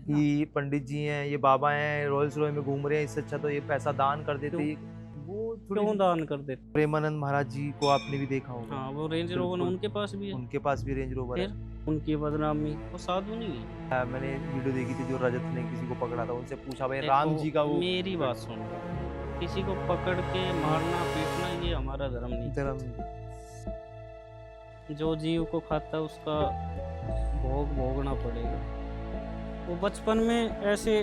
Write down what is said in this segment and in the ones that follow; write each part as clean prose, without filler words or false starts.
ना। कि पंडित जी हैं, ये बाबा हैं, रॉयल्स रॉय में घूम रहे हैं, इससे अच्छा तो ये पैसा दान कर देते। क्यों वो क्यों थोड़ी-सी दान कर देते? प्रेमानंद महाराज जी को आपने भी देखा होगा। हाँ, वो रेंज रोवर बिल्कुल, उनके पास भी है। उनके पास भी रेंज रोवर है। फिर उनकी बदनामी, वो साधु नहीं है। मैंने वीडियो देखी थी जो रजत ने किसी को पकड़ा था, उनसे पूछा भाई देखो राम जी का वो मेरी बात सुनो, किसी को पकड़ के मारना पीटना ये हमारा धर्म नहीं है। धर्म। जो जीव को खाता है उसका भोग भोगना पड़ेगा। वो बचपन में ऐसे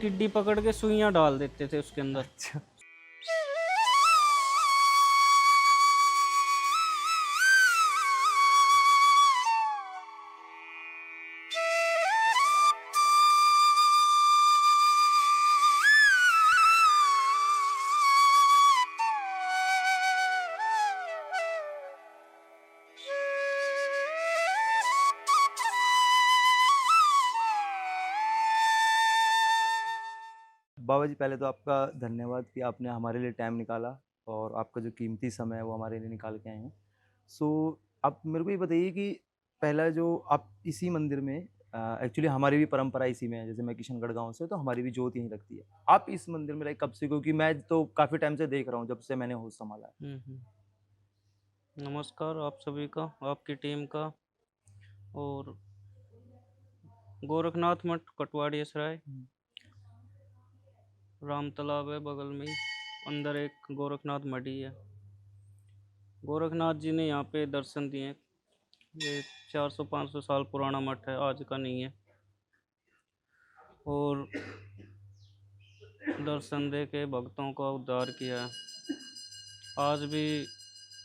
टिड्डी पकड़ के सुइयां डाल देते थे उसके अंदर। अच्छा। बाबा जी, पहले तो आपका धन्यवाद कि आपने हमारे लिए टाइम निकाला और आपका जो कीमती समय है वो हमारे लिए निकाल के आए हैं। सो आप मेरे को ये बताइए कि पहला जो आप इसी मंदिर में एक्चुअली हमारी भी परंपरा इसी में है, जैसे मैं किशनगढ़ गाँव से, तो हमारी भी ज्योत यहीं लगती है। आप इस मंदिर में लाइक कब से, क्योंकि मैं तो काफ़ी टाइम से देख रहा हूँ, जब से मैंने होश संभाला है। हम्म। नमस्कार आप सभी का, आपकी टीम का। और गोरखनाथ मठ कटवाड़ी सराय, हुँ। राम तालाब है बगल में ही, अंदर एक गोरखनाथ मढ़ी है। गोरखनाथ जी ने यहाँ पे दर्शन दिए हैं। ये 400-500 साल पुराना मठ है, आज का नहीं है। और दर्शन दे के भक्तों का उद्धार किया है। आज भी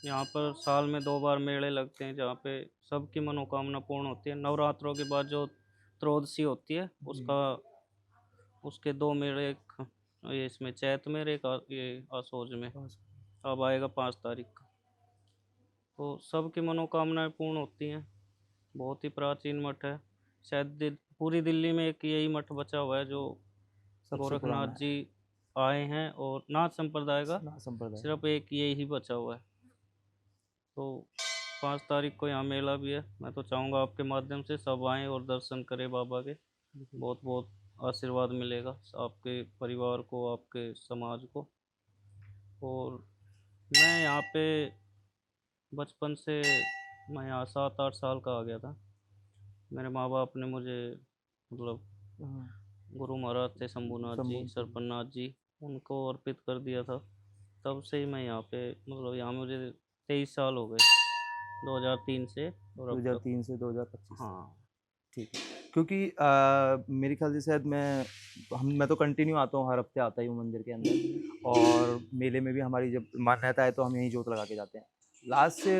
यहाँ पर साल में 2 बार मेले लगते हैं जहाँ पे सबकी मनोकामना पूर्ण होती है। नवरात्रों के बाद जो त्रयोदशी होती है जी। उसका, उसके 2 मेले, एक ये इसमें चैत में और एक ये आसोज में बस। अब आएगा 5 तारीख का। तो सबकी मनोकामनाएं पूर्ण होती हैं। बहुत ही प्राचीन मठ है। शायद पूरी दिल्ली में एक यही मठ बचा हुआ है जो सबसे गोरखनाथ पुराना है, जी आए हैं, और नाथ संप्रदाय का सनातन संप्रदाय। सिर्फ एक यही बचा हुआ है। तो 5 तारीख को यहाँ मेला भी है। मैं तो चाहूँगा आपके माध्यम से सब आएँ और दर्शन करें बाबा के। बिल्कुल। बहुत बहुत आशीर्वाद मिलेगा आपके परिवार को, आपके समाज को। और मैं यहाँ पे बचपन से, मैं यहाँ 7-8 साल का आ गया था। मेरे माँ बाप ने मुझे मतलब हाँ, गुरु महाराज थे शंभूनाथ जी, संभव जी। सरपन्नाथ जी, उनको अर्पित कर दिया था। तब से ही मैं यहाँ पे, मतलब यहाँ मुझे 23 साल हो गए, 2003 से और अब तक। 2003 से 2025 तक। हाँ। ठीक है। क्योंकि मेरे ख्याल से शायद मैं तो कंटिन्यू आता हूँ, हर हफ्ते आता ही हूँ मंदिर के अंदर, और मेले में भी हमारी जब मान्यता है तो हम यहीं जोत लगा के जाते हैं।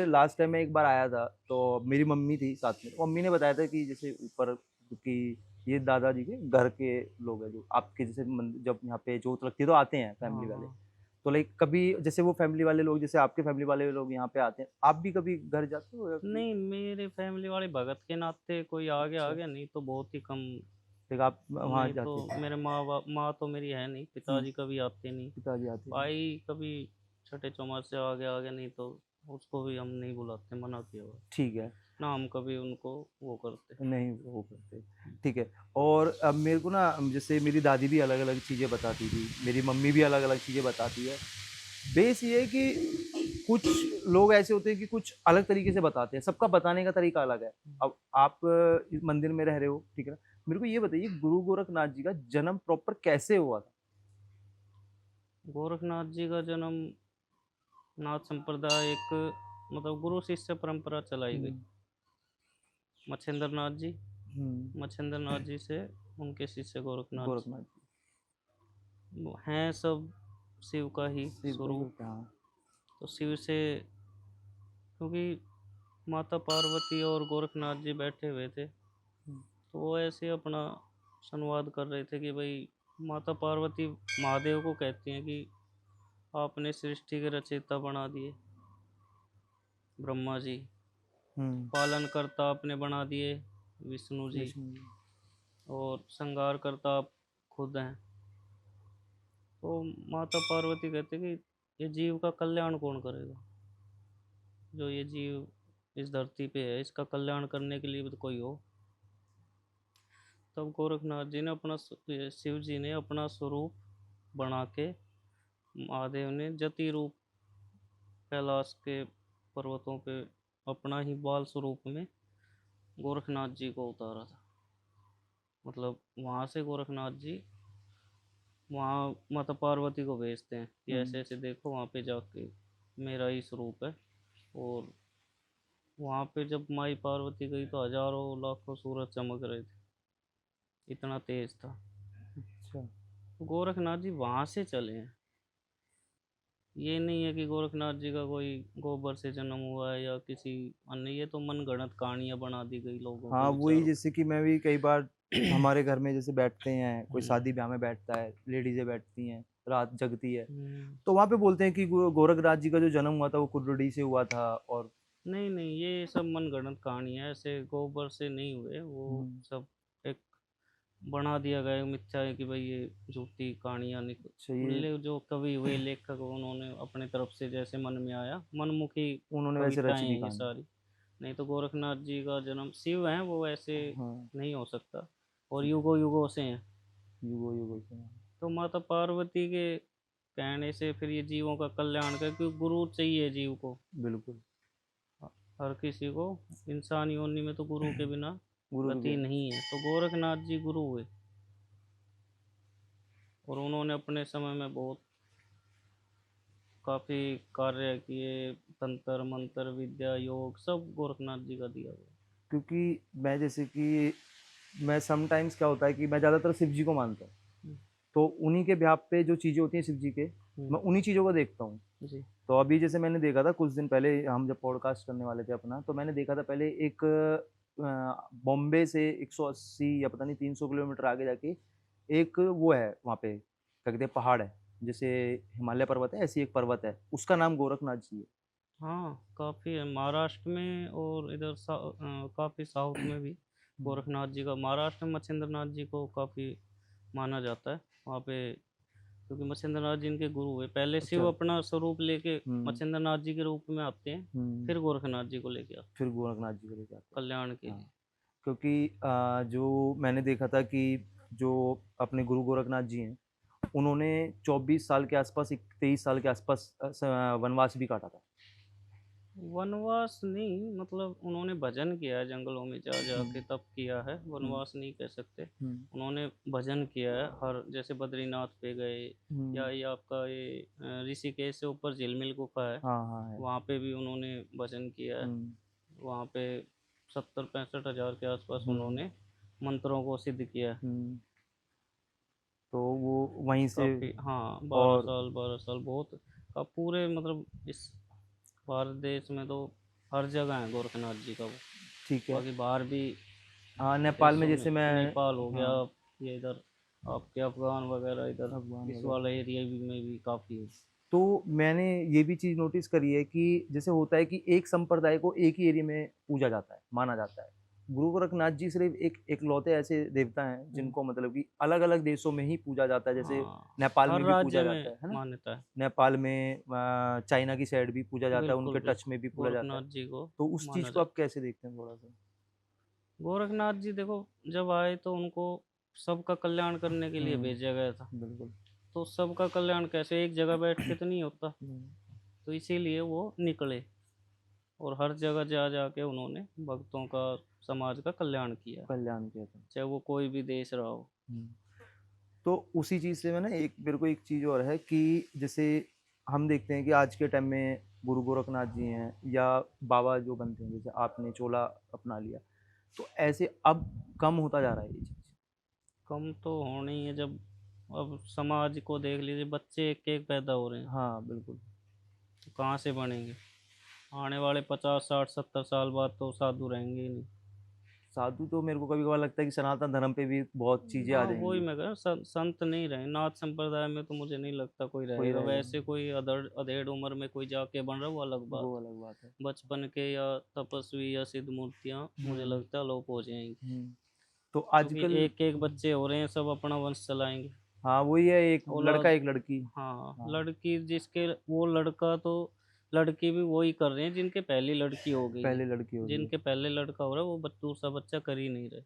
लास्ट टाइम मैं एक बार आया था, तो मेरी मम्मी थी साथ में। मम्मी ने बताया था कि जैसे ऊपर, क्योंकि ये दादाजी के घर के लोग हैं जो आपके जैसे जब यहाँ पे जोत लगती है तो आते हैं हाँ फैमिली वाले। हाँ। तो लाइक कभी जैसे वो फैमिली वाले लोग, जैसे आपके फैमिली वाले लोग यहाँ पे आते हैं, आप भी कभी घर जाते हो या कभी? नहीं, मेरे फैमिली वाले भगत के नाते कोई आ अच्छा। गया, नहीं तो बहुत ही कम। फिर आप वहाँ नहीं तो जाते थे? मेरे माँ तो मेरी है नहीं, हुँ, पिताजी कभी आते नहीं। पिताजी आते थे। भाई कभी छठे चौमास से आ गया, नहीं तो उसको भी हम नहीं बुलाते, मना किया हुआ है। ठीक है। ना हम कभी उनको वो करते। नहीं वो करते, ठीक है। और अब मेरे को ना, जैसे मेरी दादी भी अलग-अलग चीज़ें बताती थी, मेरी मम्मी भी अलग-अलग चीज़ें बताती है। बेस ये है कि कुछ लोग ऐसे होते हैं कि कुछ अलग तरीके से बताते हैं, सबका बताने का तरीका अलग है। अब आप इस मंदिर में रह रहे हो, ठीक है ना? मेरे को ये बताइए, गुरु गोरखनाथ जी का जन्म प्रॉपर कैसे हुआ था? गोरखनाथ जी का जन्म, नाथ संप्रदाय एक, मतलब गुरु शिष्य परंपरा चलाई गई। हुँ, मच्छिंद्र नाथ जी, हुँ, मच्छिंद्र नाथ जी से उनके शिष्य गोरखनाथ जी। गोरखनाथ जी। वो हैं सब शिव का ही शिव का ही स्वरूप। होता है, हाँ। तो शिव से, क्योंकि माता पार्वती और गोरखनाथ जी बैठे हुए थे, हुँ, तो वो ऐसे अपना संवाद कर रहे थे कि भाई, माता पार्वती महादेव को कहती हैं कि आपने सृष्टि के रचयिता बना दिए ब्रह्मा जी, हुँ, पालनकर्ता आपने बना दिए विष्णु जी, विष्णु जी। और संहारकर्ता आप खुद हैं। तो माता पार्वती कहते कि ये जीव का कल्याण कौन करेगा, जो ये जीव इस धरती पे है इसका कल्याण करने के लिए भी तो कोई हो। तब गोरखनाथ जी ने ये शिव जी ने अपना स्वरूप बना के महादेव ने जति रूप कैलाश के पर्वतों पे अपना ही बाल स्वरूप में गोरखनाथ जी को उतारा था। मतलब वहाँ से गोरखनाथ जी वहाँ माता पार्वती को भेजते हैं कि ऐसे ऐसे देखो वहाँ पे जाके मेरा ही स्वरूप है। और वहाँ पे जब माई पार्वती गई तो हजारों लाखों सूरज चमक रहे थे, इतना तेज था। अच्छा। तो गोरखनाथ जी वहाँ से चले हैं। ये नहीं है कि गोरखनाथ जी का कोई गोबर से जन्म हुआ है या किसी अन्य, ये तो मनगढ़ंत कहानियां बना दी गई लोगों के हाँ वही, विचारों। जैसे कि मैं भी कई बार हमारे घर में जैसे बैठते हैं, कोई शादी हम्म। ब्याह में बैठता है, लेडीजें बैठती हैं, रात जगती है, हम्म। तो वहाँ पे बोलते हैं कि गोरखनाथ जी का जो जन्म हुआ था वो कुर्रडी से हुआ था। और नहीं नहीं, ये सब मनगढ़ंत कहानी है, ऐसे गोबर से नहीं हुए वो हम्म, सब। एक बना दिया गया मिथ्या है कि भाई ये झूठी कहानियां अच्छा, ये जो कवि हुए लेखक उन्होंने अपने तरफ से जैसे मन में आया मनमुखी उन्होंने वैसे कविताएं रची दी हैं ये कहानी। सारी। नहीं तो गोरखनाथ जी का जन्म शिव है वो ऐसे हाँ, नहीं हो सकता, और युगों युगों से हैं। युगो युगो से। तो माता पार्वती के कहने से फिर ये जीवों का कल्याण कर, क्योंकि गुरु चाहिए जीव को। बिल्कुल। हर किसी को इंसान योनि में तो गुरु के बिना गुरु के गति बिना। नहीं है। तो गोरखनाथ जी गुरु हुए, और उन्होंने अपने समय में बहुत काफ़ी कार्य किए। तंत्र मंत्र विद्या योग सब गोरखनाथ जी का दिया हुआ क्योंकि मैं जैसे कि मैं समटाइम्स क्या होता है कि मैं ज़्यादातर शिव जी को मानता हूँ, है। तो उन्हीं के ब्याह पे जो चीज़ें होती हैं शिव जी के, हम्म। मैं उन्हीं चीज़ों को देखता हूँ। जी। तो अभी जैसे मैंने देखा था कुछ दिन पहले, हम जब पॉडकास्ट करने वाले थे अपना, तो मैंने देखा था पहले एक बॉम्बे से 180 या पता नहीं 300 किलोमीटर आगे जाके एक वो है, वहाँ पे क्या कहते हैं, पहाड़ है, जैसे हिमालय पर्वत है ऐसी एक पर्वत है, उसका नाम गोरखनाथ जी है। हाँ, काफ़ी है महाराष्ट्र में, और इधर काफ़ी साउथ में भी हम्म, गोरखनाथ जी का। महाराष्ट्र में मच्छिंद्रनाथ जी को काफ़ी माना जाता है वहाँ पे, क्योंकि मच्छिंद्रनाथ जी इनके गुरु हुए। पहले शिव अच्छा। अपना स्वरूप लेके हम्म। मच्छिंद्रनाथ जी के रूप में आते हैं, हम्म। फिर गोरखनाथ जी को लेके आते फिर गोरखनाथ जी को लेके आते हैं कल्याण के हैं। लिए। हाँ, क्योंकि जो मैंने देखा था कि जो अपने गुरु गोरखनाथ जी हैं, उन्होंने 24 साल के आसपास, 23 साल के आसपास वनवास भी काटा था। वनवास नहीं, मतलब उन्होंने भजन किया है जंगलों में जा जा के, हम्म। तप किया है, हम्म। वनवास नहीं कह सकते। हम्म। उन्होंने भजन किया है, हर जैसे बद्रीनाथ पे गए, हम्म। या ये आपका ये ऋषिकेश से ऊपर झिलमिल गुफा है, हाँ हाँ है। वहाँ पे भी उन्होंने भजन किया है। हम्म। वहाँ पे 70-65 हज़ार के आसपास हम्म। उन्होंने मंत्रों को सिद्ध किया है। हम्म। तो वो वहीं से। काफ़ी, हाँ, 12 और साल 12 साल बहुत का पूरे, मतलब इस भारत देश में तो हर जगह है गोरखनाथ जी का वो। ठीक है। बाकी बाहर भी हाँ, नेपाल में देशों में, जैसे मैं। नेपाल हो गया, हाँ, ये इधर आपके अफगान वगैरह, इधर अफगान इस वगैरह। वाले एरिया में भी काफ़ी है। तो मैंने ये भी चीज़ नोटिस करी है कि जैसे होता है कि एक संप्रदाय को एक ही एरिया में पूजा जाता है, माना जाता है। गुरु गोरखनाथ जी सिर्फ एक एकलौते ऐसे देवता हैं हम्म। जिनको मतलब कि अलग-अलग देशों में ही पूजा जाता है। जैसे हाँ, नेपाल हर में भी राज्य पूजा में जाता है ना? मान्यता है। नेपाल में चाइना की साइड भी पूजा जाता है, बिल्कुल उनके टच बिल्कुल, में भी पूजा जाता है। गोरखनाथ जी को तो उस चीज़ माना को आप जाता कैसे देखते हैं थोड़ा-सा? है। गोरखनाथ जी देखो, जब आए तो उनको सबका कल्याण करने के लिए हुँ, भेजा गया था। बिल्कुल। तो सबका कल्याण कैसे, एक जगह बैठ के तो नहीं होता। हुँ, तो इसीलिए वो निकले, और हर जगह जा जा के उन्होंने भक्तों का, समाज का कल्याण किया, कल्याण किया था। चाहे वो कोई भी देश रहा हो। हुँ। तो उसी चीज़ से मैं ना, एक मेरे को एक चीज़ और है कि जैसे हम देखते हैं कि आज के टाइम में गुरु गोरखनाथ जी हैं या बाबा जो बनते हैं, जैसे आपने चोला अपना लिया, तो ऐसे अब कम होता जा रहा है ये चीज़। कम तो होना ही है, जब अब समाज को देख लीजिए, बच्चे एक एक पैदा हो रहे हैं, हाँ बिल्कुल। तो कहाँ से बनेंगे। आने वाले 50-60-70 साल बाद तो साधु रहेंगे ही नहीं। साधु तो मेरे को कभी कभार लगता है कि सनातन धर्म पे भी बहुत चीज़ें आ हाँ, वही जाएंगी। मैं कह रहा हूँ, संत नहीं रहे, नाथ संप्रदाय में तो मुझे नहीं लगता कोई कोई रहेगा। रहेगा वैसे कोई अधेड़ उम्र में कोई जाके बन रहा, वो अलग बात वो है। अलग बात है। बचपन के या तपस्वी या सिद्ध मूर्तियाँ मुझे हम्म। लगता है लोप हो जाएंगी, हम्म। तो क्योंकि आजकल। एक एक बच्चे हो रहे हैं, सब अपना वंश चलाएंगे। हाँ वही है, एक लड़का औलाद, एक लड़की। हाँ, हाँ, लड़की जिसके वो लड़का तो, लड़की भी वही कर रहे हैं जिनके पहली लड़की हो गई है। पहले लड़की हो रही है। जिनके पहले लड़का हो रहा है वो दूसरा बच्चा कर ही नहीं रहे।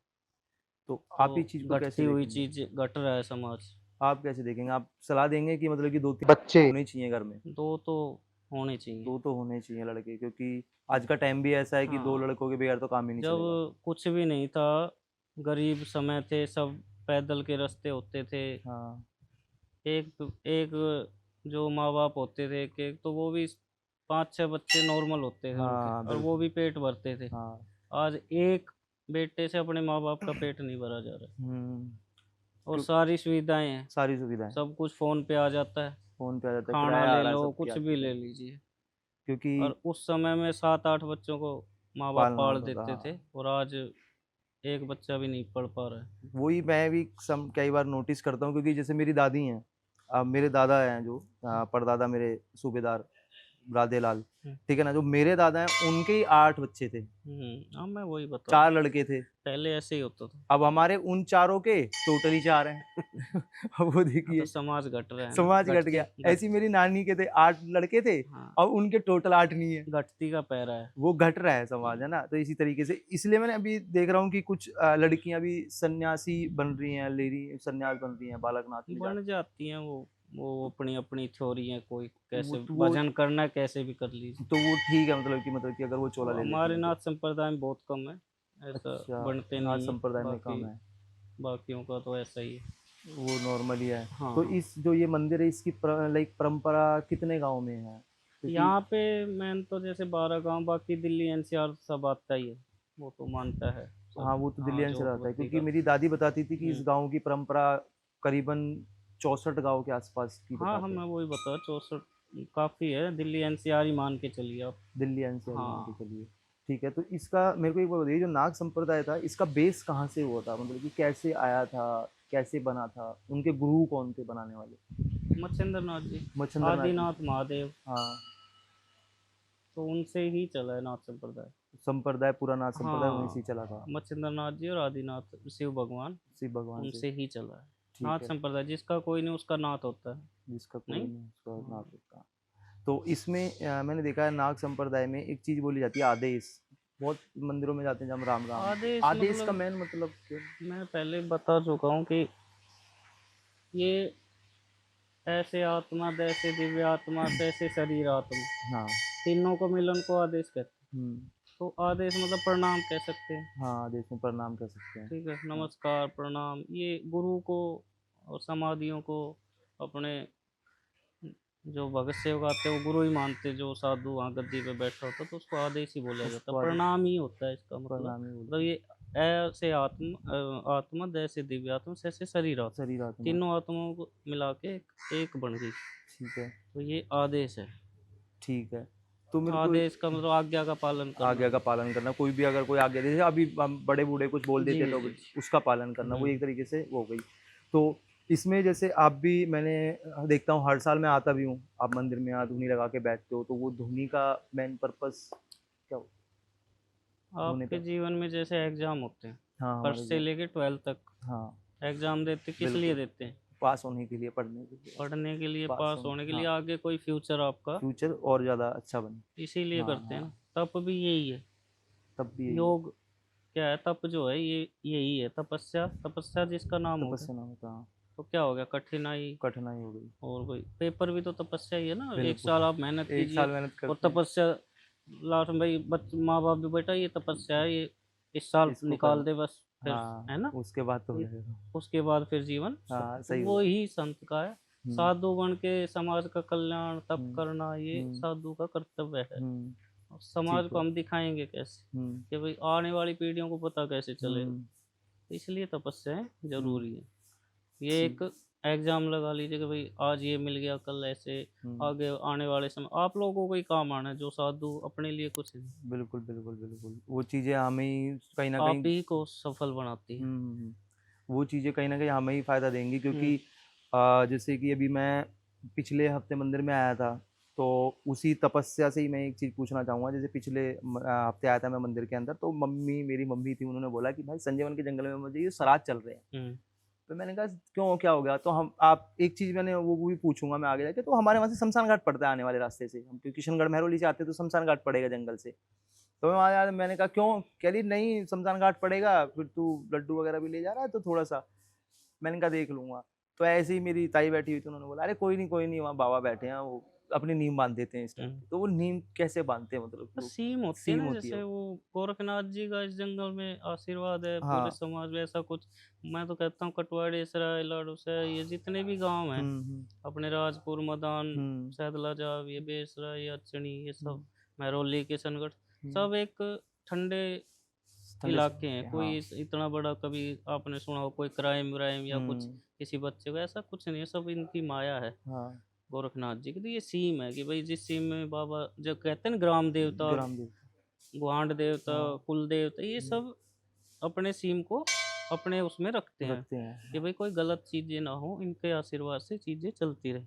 तो आप तो इस चीज़ को कैसे घटती हुई देखेंगे? चीज़ घट रहा है समाज। आप कैसे देखेंगे? आप सलाह देंगे कि मतलब कि 2-3 बच्चे होने चाहिए घर में? 2 तो होने चाहिए। 2 तो होने चाहिए लड़के, क्योंकि आज का टाइम भी ऐसा है कि 2 हाँ, लड़कों के बगैर तो काम ही नहीं जब चलेगा। कुछ भी नहीं था, गरीब समय थे, सब पैदल के रास्ते होते थे। हाँ, एक एक जो माँ-बाप होते थे एक-एक, तो वो भी 5-6 बच्चे नॉर्मल होते थे उनके, हाँ, और वो बिल्कुल। भी पेट भरते थे। हाँ। आज एक बेटे से अपने माँ-बाप का पेट नहीं भरा जा रहा है, हुँ, और क्यों सारी सुविधाएँ हैं, सारी सुविधाएँ, सब कुछ फ़ोन पे आ जाता है, फ़ोन पे आ जाता है, खाना किराया आ ले रहा है, लो, सबकी कुछ भी आती है। ले लीजिए। क्योंकि और उस समय में 7-8 बच्चों को माँ-बाप पालना पाल होता था, देते थे, हाँ। और आज एक बच्चा भी नहीं पढ़ पा रहा है। वही मैं भी कई बार नोटिस करता हूँ, क्योंकि जैसे मेरी दादी हैं, मेरे दादा हैं जो परदादा मेरे सूबेदार राधे लाल, हुँ, ठीक है ना? जो मेरे दादा हैं उनके ही 8 बच्चे थे, हाँ, मैं वही बता रहा 4 हूँ, लड़के थे। पहले ऐसे ही होता था। अब हमारे उन चारों के टोटल ही 4 हैं। अब वो हाँ, तो देखिए, समाज घट रहा है ना, समाज घट घटती गया। ऐसे ही घट मेरी नानी के थे 8 लड़के थे, हाँ, और उनके टोटल 8 नहीं है। घटती का पैरा है। वो घट रहा है समाज, है ना? तो इसी तरीके से इसलिए मैंने अभी देख रहा हूँ कि कुछ लड़कियाँ भी सन्यासी बन रही हैं, सन्यास बन रही हैं, बालकनाथ में बन जाके। जाती हैं वो अपनी-अपनी थ्योरी है, कोई वो कैसे तो वो भजन करना है, कैसे भी कर लीजिए। तो वो ठीक है, मतलब कि अगर वो चोला वो ले लेती हमारे हैं तो। नाथ संप्रदाय में बहुत कम है, ऐसा अच्छा, बनते नाथ नहीं हैं, संप्रदाय में बाकी कम है, बाकियों का तो ऐसा ही है। वो नॉर्मल ही है। तो हाँ, इस जो ये मंदिर है, इसकी लाइक परंपरा कितने गाँव में है? क्योंकि यहाँ पे मेन तो जैसे 12 गाँव, बाकी दिल्ली एनसीआर सब आता ही है, वो तो मानता है सब। हाँ, वो तो दिल्ली हाँ, से जोत रहता है, बत्ती क्योंकि का। मेरी दादी बताती थी कि इस हुँ। गाँव की परंपरा करीबन 64 गाँव के आसपास की हाँ, हाँ, बताते मैं हैं। वही बता 64 काफ़ी है, दिल्ली एनसीआर ही मान के चलिए आप। दिल्ली एनसीआर मान के हाँ, चलिए। ठीक है, तो इसका मेरे को एक बात बताइए, जो नाग संप्रदाय था, इसका बेस कहाँ से हुआ था? मतलब कि कैसे आया था? कैसे बना था? उनके गुरु कौन थे बनाने वाले? मच्छिंद्र नाथ जी, मच्छिंद्र नाथ जी। आदिनाथ महादेव, हाँ, तो उनसे ही चला है नाथ संप्रदाय। संप्रदाय, पूरा नाग संप्रदाय उन्हीं से ही हाँ, चला था, मच्छिंद्र नाथ जी और आदिनाथ शिव भगवान, शिव भगवान से। उनसे ही चला है। नाथ ठीक है, संप्रदाय जिसका कोई नहीं उसका नाथ होता है। जिसका कोई नहीं? नहीं उसका नाग हाँ, होता। तो इसमें मैंने देखा है नाग संप्रदाय में एक चीज़ बोली जाती है, आदेश। बहुत मंदिरों में जाते हैं जब हम राम राम, आदेश आदेश का मतलब मेन मतलब क्या? मैं पहले बता चुका हूँ कि ये ऐसे आत्मा, जैसे दिव्य आत्मा, तैसे शरीर आत्मा, हाँ। तीनों को मिलन को आदेश कहते हैं। हुँ। तो आदेश मतलब प्रणाम कह सकते हैं। हाँ, आदेश में प्रणाम कर सकते हैं। ठीक है, हाँ, नमस्कार, प्रणाम, ये गुरु को और समाधियों को, अपने जो भगत सेवक आते हैं वो गुरु ही मानते, जो साधु वहाँ गद्दी पे बैठा होता है तो उसको आदेश ही बोला जाता है, उसको आदेश प्रणाम ही होता है इसका मतलब। प्रणाम ही मतलब बोलते हैं। ये ऐसे आत्मा जैसे दिव्य आत्मा जैसे शरीर आत्मा, शरीर आत्मा, तीनों आत्माओं को मिला के एक बन गई, ठीक है, तो ये आदेश है। ठीक है। तो मेरे को आदेश का मतलब आज्ञा का पालन करना। आज्ञा का पालन करना, कोई भी अगर कोई आज्ञा जैसे अभी हम बड़े-बूढ़े कुछ बोल जी, देते हैं तो जी, जी। उसका पालन करना, वो हुँ। एक तरीके से वो हो गई। तो इसमें जैसे आप भी मैंने देखता हूँ हर साल मैं आता भी हूँ, आप मंदिर में यहाँ धूनी लगा के बैठते हो, तो वो धूनी का मेन पर्पस क्या हो धूनी आपके का? जीवन में जैसे एग्ज़ाम होते हैं, हाँ, हमारे फर्स्ट से जो लेके 12th तक हाँ, एग्ज़ाम देते किस लिए बिल्कुल, देते हैं? पास होने के लिए, पढ़ने के लिए, पढ़ने के लिए, पास पास होने होने के लिए, हाँ, आगे कोई फ्यूचर आपका, फ्यूचर और ज़्यादा अच्छा बने। इसीलिए हाँ, करते हैं हाँ, ना। तप भी यही है। तब भी यही है, योग क्या है? तप जो है ये यही है, तपस्या, तपस्या जिसका नाम हो गया, तपस्या ना होता, हाँ, तो क्या हो गया? कठिनाई, कठिनाई हो गई। और कोई पेपर भी तो तपस्या ही है ना। 1 बिल्कुल, साल आप मेहनत 1 साल कीजिए, मेहनत और करते हैं, तपस्या लास्ट में भाई माँ-बाप भी, बेटा ये तपस्या है, ये इस साल इसको निकाल करना दे बस, फिर हाँ, है ना? उसके बाद तो इ रहेगा। उसके बाद फिर जीवन हाँ, तो सही वो बोला। ही संत का है। हुँ, साधु बन के समाज का कल्याण, तप हुँ, करना, ये हुँ, साधु का कर्तव्य है। हुँ, और समाज ठीक को है। हम दिखाएँगे कैसे? हुँ, कि भाई आने वाली पीढ़ियों को पता कैसे चलेगा? हुँ, इसलिए तपस्याएँ हुँ, ज़रूरी है। ये ठीक एक एग्ज़ाम लगा लीजिए कि भाई आज ये मिल गया, कल ऐसे, हुँ, आगे आने वाले समय आप लोगों को ही काम आना है, जो साधु अपने लिए कुछ नहीं, बिल्कुल, बिल्कुल, बिल्कुल। वो चीज़ें हमें ही कहीं न आप कहीं ही को सफल बनाती हुँ, है। हुँ, हुँ। वो चीज़ें कहीं न कहीं हमें ही फ़ायदा देंगी, हुँ, क्योंकि जैसे कि अभी मैं पिछले हफ़्ते मंदिर में आया था, तो उसी तपस्या से ही मैं एक चीज़ पूछना चाहूँगा। जैसे पिछले हफ़्ते आया था मैं मंदिर के अंदर, तो मेरी मम्मी थी, उन्होंने बोला कि भाई संजय वन के जंगल में मुझे ये श्राद्ध चल रहे हैं। हुँ, तो मैंने कहा क्यों, क्या हो गया? तो हम आप एक चीज़ मैंने वो भी पूछूँगा मैं आगे जाके, तो हमारे वहाँ से शमशान घाट पड़ता है आने वाले रास्ते से। हम क्योंकि किशनगढ़, महरौली से आते हैं तो शमशान घाट पड़ेगा जंगल से। तो मैं वहाँ आया, मैंने कहा क्यों, कह रही नहीं शमशान घाट पड़ेगा, फिर तू लड्डू वगैरह भी ले जा रहा है तो थोड़ा सा। मैंने कहा देख लूंगा। तो ऐसे ही मेरी ताई बैठी हुई थी, उन्होंने बोला अरे कोई नहीं वहाँ बाबा बैठे हैं, वो अपनी नीम बांध देते हैं इस टाइम। हम्म। तो वो नीम कैसे बांधते हैं, मतलब बस वो सीम होती है सीम ना, होती है जैसे वो। वो गोरखनाथ जी का इस जंगल में आशीर्वाद है, पूरे हाँ। समाज में ऐसा कुछ। मैं तो कहता हूँ कटवाड़ी सराय लाडूसराय ये जितने भी गांव हैं हम्म। अपने, राजपुर मदान हम्म। सैदलाजाब ये बेसराय ये अचनी ये सब हम्म। महरौली किशनगढ़, हम्म। सब एक ठंडे ठंडे इलाके समय हैं। के, हाँ। कोई इतना बड़ा कभी आपने सुना हो कोई क्राइम व्राइम या कुछ हम्म। किसी बच्चे को, ऐसा कुछ नहीं है, सब इनकी माया है हाँ। गोरखनाथ जी की। तो ये सीम है कि भाई जिस सीम में बाबा जो कहते हैं ना ग्राम देवता, ग्राम देवता। गुआंढ देवता, हाँ। कुल देवता, ये हम्म, सब अपने सीम को अपने उसमें रखते हैं रखते हैं। कि भाई कोई गलत चीजें ना हो, इनके आशीर्वाद से चीजें चलती रहे।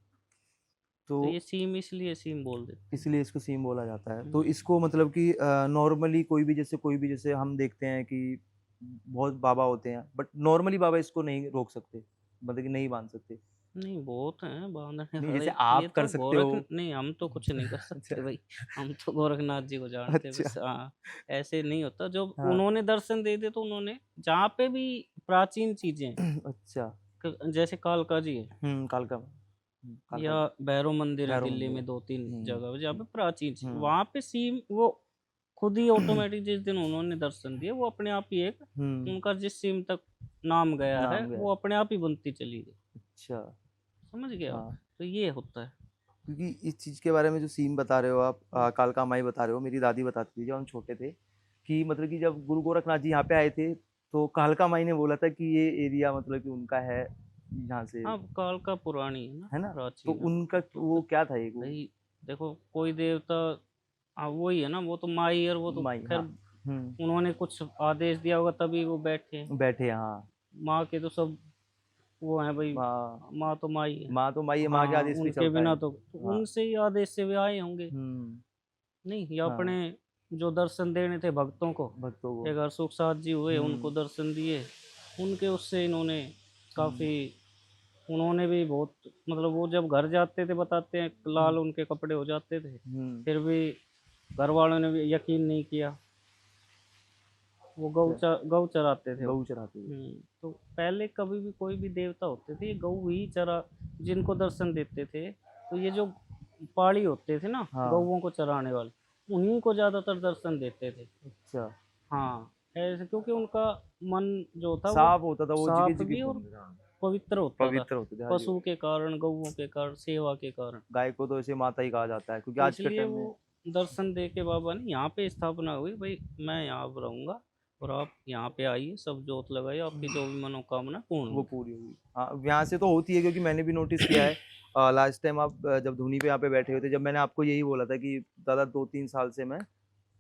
तो तो ये सीम इसलिए सीम बोल देते हैं। इसलिए इसको सीम बोला जाता है। तो हम्म। इसको मतलब कि नॉर्मली कोई भी जैसे हम देखते हैं कि बहुत बाबा होते हैं, बट नॉर्मली बाबा इसको नहीं रोक सकते, मतलब कि नहीं बांध सकते। नहीं बहुत हैं बांधने नहीं वाले। जैसे ये आप कर तो सकते गोरख हो। नहीं, हम तो कुछ नहीं कर अच्छा। सकते भाई। हम तो गोरखनाथ जी को जानते हैं बस। अच्छा। हाँ, ऐसे नहीं होता। जब हाँ। उन्होंने दर्शन दे दिए तो उन्होंने जहाँ पे भी प्राचीन चीजें अच्छा। जैसे कालका जी है कालका, या कालका भैरव मंदिर है भैरव दिल्ली मंदिर है। में, दो तीन हम्म। जगह जहाँ पे प्राचीन चीज, हम्म। वहां पे सीम वो खुद ही ऑटोमेटिक जिस दिन उन्होंने दर्शन दिए वो अपने आप ही एक हम्म। उनका जिस सीम तक नाम गया है नाम गया। वो अपने आप ही बनती चली गई। अच्छा। समझ गए आप? हाँ। तो ये होता है। क्योंकि इस चीज के बारे में जो सीन बता रहे हो आप, कालका माई बता रहे हो, मेरी दादी बताती थी जब हम छोटे थे, कि मतलब कि जब गुरु गोरखनाथ जी यहाँ पे आए थे तो कालका माई ने बोला था कि ये एरिया मतलब कि उनका है यहाँ से, हाँ काल का पुरानी है ना, है ना। तो प्राचीन है वो उनका तो वो क्या था, एक वो भाई देखो कोई देवता, हाँ वही है ना, वो तो माई और वो तो माई, खैर हाँ। हम्म। उन्होंने कुछ आदेश दिया होगा तभी वो बैठे हैं। बैठे, हाँ। माँ के तो सब वो है भाई, माँ, माँ तो माँ ही है। माँ तो माई है, माँ के हाँ आदेश पे उनके चलता बिना है। तो हाँ। उनसे ही आदेश से वे आए होंगे। हम्म। नहीं, ये अपने हाँ। जो दर्शन देने थे भक्तों को, भक्तों को। एक हरसुख साथ जी हुए उनको हम्म। दर्शन दिए, उनके उससे इन्होंने हम्म। काफ़ी, उन्होंने भी बहुत, मतलब वो जब घर जाते थे बताते हैं हम्म। लाल उनके कपड़े हो जाते थे, हम्म। फिर भी घर वालों ने भी यकीन नहीं किया। वो क्या? गौ चराते थे वो। गऊ चराते हुए। तो पहले कभी भी कोई भी देवता होते थे ये गऊ ही चरा जिनको दर्शन देते थे। तो ये जो पाड़ी होते थे ना हाँ। गऊओं को चराने वाले, उन्हीं को ज़्यादातर दर्शन देते थे। अच्छा। हाँ ऐसे क्योंकि उनका मन जो था वो साफ होता था वो, जगह साफ भी जगह और पवित्र होता था, पवित्र होते थे, हाँ जी। पशु के कारण, गऊओं के कारण, सेवा के कारण। गाय को तो ऐसे माता ही कहा जाता है, क्योंकि तो आज के इसलिए टाइम वो में दर्शन दे के बाबा ने यहाँ पे स्थापना हुई भाई, मैं यहाँ पर रहूँगा और आप यहाँ पे आइए, सब जोत लगाइए, आपकी जो भी मनोकामना पूर्ण वो होगी। पूरी होगी। हाँ, यहाँ से तो होती है, क्योंकि मैंने भी नोटिस किया है। लास्ट टाइम आप जब धुनी पे यहाँ पे बैठे हुए थे, जब मैंने आपको यही बोला था कि दादा 2-3 साल से मैं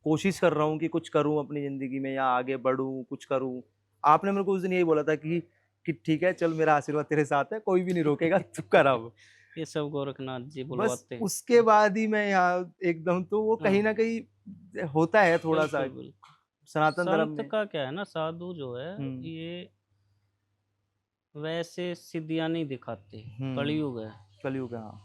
कोशिश कर रहा हूँ कि कुछ करूँ अपनी जिंदगी में, या आगे बढ़ूँ, कुछ करूँ। आपने मेरे को उस दिन यही बोला था कि ठीक है चल, मेरा आशीर्वाद तेरे साथ है, कोई भी नहीं रोकेगा, तू कर अब। ये सब गोरखनाथ जी बस बुलवाते हैं। उसके बाद ही मैं यहाँ एकदम, तो वो कहीं हाँ ना कहीं होता है थोड़ा सा बिल्कुल बिल्कुल। सनातन धर्म संत में। का क्या है ना, साधु जो है हम्म। ये वैसे सिद्धियां नहीं दिखाते। हम्म। कलयुग है। कलयुग है, हाँ।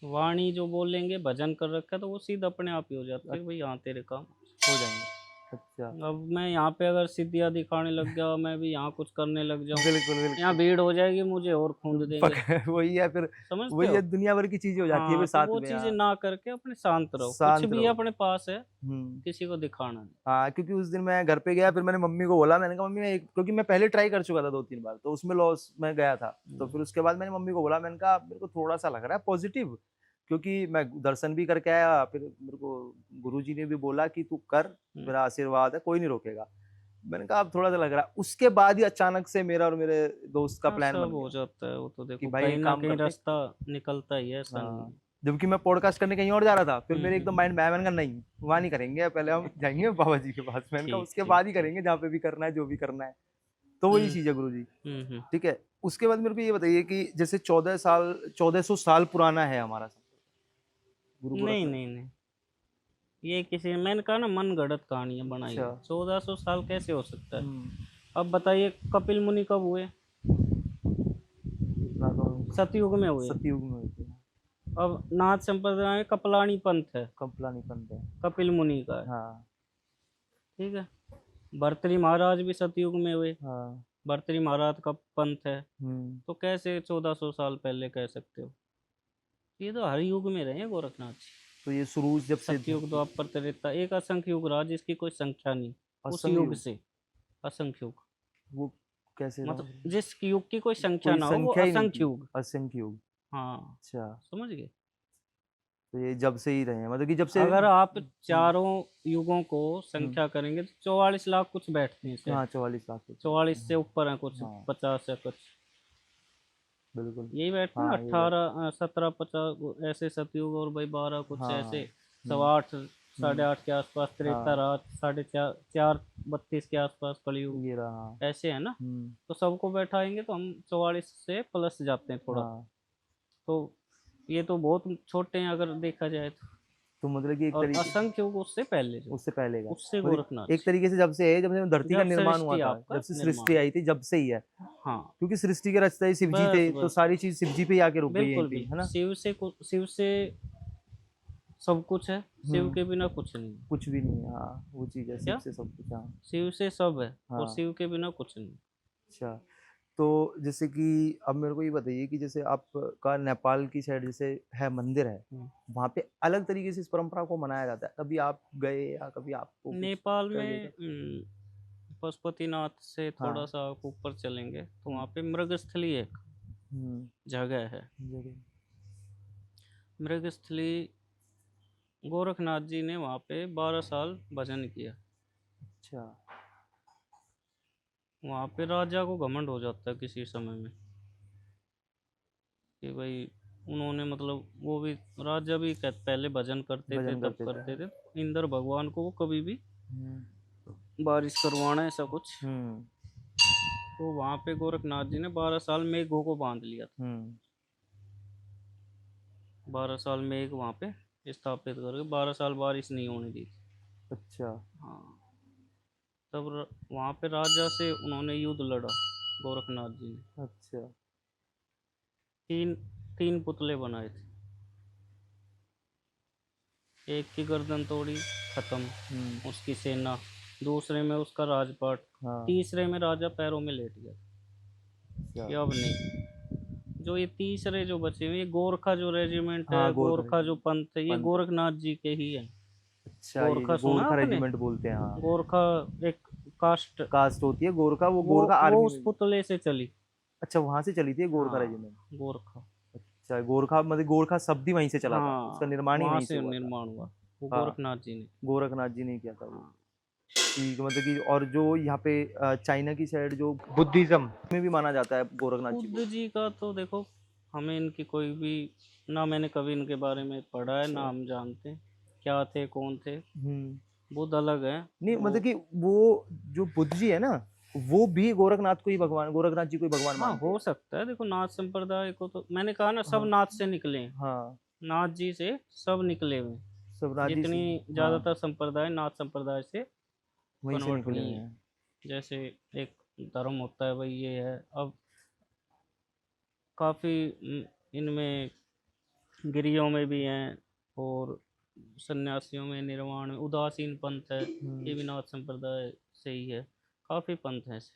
वाणी जो बोलेंगे, भजन कर रखा है तो वो सीधा अपने आप ही हो जाता है कि भाई हाँ तेरे काम। हो जाएंगे। अच्छा। अब मैं यहाँ पे अगर सिद्धियाँ दिखाने लग गया, मैं भी यहाँ कुछ करने लग जाऊँ, बिल्कुल यहाँ बिल्कुल। भीड़ हो जाएगी, मुझे और खूंद देंगे। वही है फिर, समझते वही हो? है, दुनिया भर की चीजें हो जाती है फिर हाँ तो साथ वो में, चीजें हाँ। ना करके अपने शांत रहो, कुछ शांत भी रहो। अपने पास है हम्म। किसी को दिखाना नहीं। हाँ, क्योंकि उस दिन मैं घर पे गया, फिर मैंने मम्मी को बोला, मैंने कहा मम्मी क्योंकि मैं पहले ट्राई कर चुका था 2-3 बार, तो उसमें लॉस में गया था। तो फिर उसके बाद मैंने मम्मी को बोला, मैंने कहा मेरे को थोड़ा सा लग रहा है पॉजिटिव, क्योंकि मैं दर्शन भी करके आया, फिर मेरे को गुरुजी ने भी बोला कि तू कर, हम्म। मेरा आशीर्वाद है, कोई नहीं रोकेगा। मैंने कहा अब थोड़ा सा लग रहा है। उसके बाद ही अचानक से मेरा और मेरे दोस्त का हाँ प्लान सब बन हो गया जाता है वो तो, कि देखो भाई कहीं एक ना काम कहीं करते हैं। रास्ता निकलता ही है, ऐसा नहीं हाँ, है। जबकि मैं पॉडकास्ट करने कहीं और जा रहा था, फिर मेरे एकदम हम्म। माइंड में आया, मैंने कहा नहीं वहाँ नहीं करेंगे, पहले हम जाएंगे बाबा जी के पास। मैंने कहा ठीक उसके ठीक बाद ही ठीक। करेंगे, जहाँ पे भी करना है, जो भी करना है। तो वही हम्म चीज़ है गुरु जी। हम्म। ठीक है। उसके बाद मेरे को ये बताइए कि जैसे 1400 साल पुराना है हमारा गुरु नहीं गोरखनाथ। नहीं नहीं, ये किसी, मैंने कहा ना मन गढ़ंत कहानियां बनाई अच्छा। है, 1400 साल कैसे हो सकता है? हम्म। अब बताइए कपिल मुनि कब हुए? इतना तो सतयुग में हुए। सतयुग में होते हैं। अब नाथ संप्रदाय में कपलानी पंथ है, कपलानी पंथ है। कपिल मुनि का है। हाँ। ठीक है। भर्तृहरि महाराज भी सतयुग में हुए। हाँ। भर्तृहरि महाराज का पंथ है, हम्म। तो कैसे 1400 साल पहले कह सकते हो? ये तो हर युग में रहे हैं गोरखनाथ जी। तो ये शुरू जब से सतयुग, द्वापर, त्रेता, एक असंख्य युग रहा जिसकी कोई संख्या नहीं। उस असंग युग युग, से असंख्य युग, वो कैसे रहा? मतलब जिस युग की कोई संख्या कोई ना हो वो संख्या ही नहीं असंख्य थी, युग। असंख्य युग। हाँ, अच्छा, समझ गए। तो ये जब से ही रहे हैं, मतलब कि जब से। अगर आप हम्म। चारों युगों को हम्म। संख्या करेंगे तो 44 लाख कुछ बैठते हैं शायद। हाँ, 44 लाख होते हैं। 44 से ऊपर है कुछ, हाँ, 50 या कुछ बिल्कुल। यही बैठते हैं ना। हाँ, ये बात। 18, 17, 50 ऐसे सतयुग, और भाई 12 कुछ हाँ। ऐसे। हम्म। 8, साढ़े हम्म। 8 के आसपास त्रेता हाँ, रहा, 4.5, 4:32 के आसपास कलयुग। ये रहा। हाँ। ऐसे है ना। हम्म। तो सबको बैठाएंगे तो हम 44 से प्लस जाते हैं थोड़ा। हाँ, तो ये तो बहुत छोटे हैं अगर देखा जाए तो। तो मतलब कि एक और तरीके, असंख्य युग उससे पहले जो, उससे पहले का, उससे मतलब गोरखनाथ एक जी। तरीके से जब से है, जब से धरती का जब निर्माण हुआ सृष्टि था, आपका जब से सृष्टि निर्माण। आई थी, जब से ही है। हाँ, क्योंकि सृष्टि के रचयिता ही शिव जी बस थे, तो बस सारी बस। चीज शिव जी पे ही आके रुक गई यहीं बिल्कुल पे, है बिल्कुल, ना। शिव से सब कुछ है। शिव हम्म। के बिना कुछ नहीं है। कुछ भी नहीं है, हाँ, वो चीज है, शिव क्या? से सब कुछ। हाँ। शिव से सब है, और हाँ। शिव के बिना कुछ नहीं। अच्छा, तो जैसे कि अब मेरे को ये बताइए कि जैसे आपका नेपाल की साइड जैसे है, मंदिर है, हम्म। वहाँ पे अलग तरीके से इस परंपरा को मनाया जाता है, कभी आप गए या कभी आपको कुछ नेपाल कर में देखा? पशुपतिनाथ से थोड़ा हाँ। सा आप ऊपर चलेंगे तो हम्म। वहाँ पे मृगस्थली एक हम्म। जगह है। जगह। मृगस्थली, गोरखनाथ जी ने वहाँ पे 12 साल भजन किया। अच्छा। वहाँ पे राजा को घमंड हो जाता है किसी समय में कि भाई उन्होंने, मतलब वो भी, राजा भी पहले भजन करते थे भजन तब करते थे। करते थे। इंद्र भगवान को वो कभी भी हम्म। बारिश करवाना ऐसा कुछ। हम्म। तो वहाँ पे गोरखनाथ जी ने 12 साल मेघों को बांध लिया था। हम्म। 12 साल मेघ वहाँ पे स्थापित करके 12 साल बारिश नहीं होने दी थी। अच्छा। हाँ, तब वहाँ पे राजा से उन्होंने युद्ध लड़ा, गोरखनाथ जी ने। अच्छा। तीन तीन पुतले बनाए थे। एक की गर्दन तोड़ी, खत्म हम्म। उसकी सेना। दूसरे में उसका राजपाट। हाँ। तीसरे में राजा पैरों में लेट गया अच्छा। कि अब नहीं। जो ये तीसरे जो बचे हुए, ये गोरखा जो रेजिमेंट है, हाँ, गोरखा गोरखा जो पंथ है, ये पंत। गोरखनाथ जी के ही है। अच्छा, ये गोरखा जो सुना गोरखा आपने? रेजिमेंट बोलते हैं, हाँ। गोरखा एक कास्ट, कास्ट होती है गोरखा, वो वो गोरखा वो आर्मी उस में। पुतले से चली। अच्छा, वहां से चली थी गोरखा हाँ, रेजिमेंट। गोरखा। अच्छा, गोरखा मतलब गोरखा शब्द ही वहीं से चला था, उसका हाँ, निर्माण ही वहां वहीं से से हुआ था। निर्माण हुआ, वो हाँ, गोरखनाथ जी ने। गोरखनाथ जी ने किया था वो। हाँ। ठीक है, मतलब कि और जो यहाँ पे चाइना की साइड जो बुद्धिज्म में भी माना जाता है गोरखनाथ जी को। बुद्ध जी का तो देखो, हमें इनकी कोई भी, ना मैंने कभी इनके बारे में पढ़ा है, अच्छा। ना हम जानते हैं क्या थे कौन थे। हम्म। बुद्ध अलग है नहीं, वो। मतलब कि वो जो बुद्ध जी है ना, वो भी गोरखनाथ को ही भगवान, गोरखनाथ जी को ही भगवान हाँ, मानते हो हैं। सकता है। देखो, नाथ संप्रदाय को तो मैंने कहा ना, सब हाँ। नाथ से निकले हैं। हाँ, नाथ जी से सब निकले हुए हैं। सब राजी से। जितनी हाँ, ज्यादातर संप्रदाय नाथ संप्रदाय से वहीं से कन्वर्ट निकले हुई हुए हैं। हैं। जैसे एक धर्म होता है भाई, ये है। अब काफी इनमें गिरियों में भी हैं, और सन्यासियों में, निर्वाण में, उदासीन पंथ है, ये हम्म। भी नाथ संप्रदाय से ही है। काफी पंथ हैं ऐसे।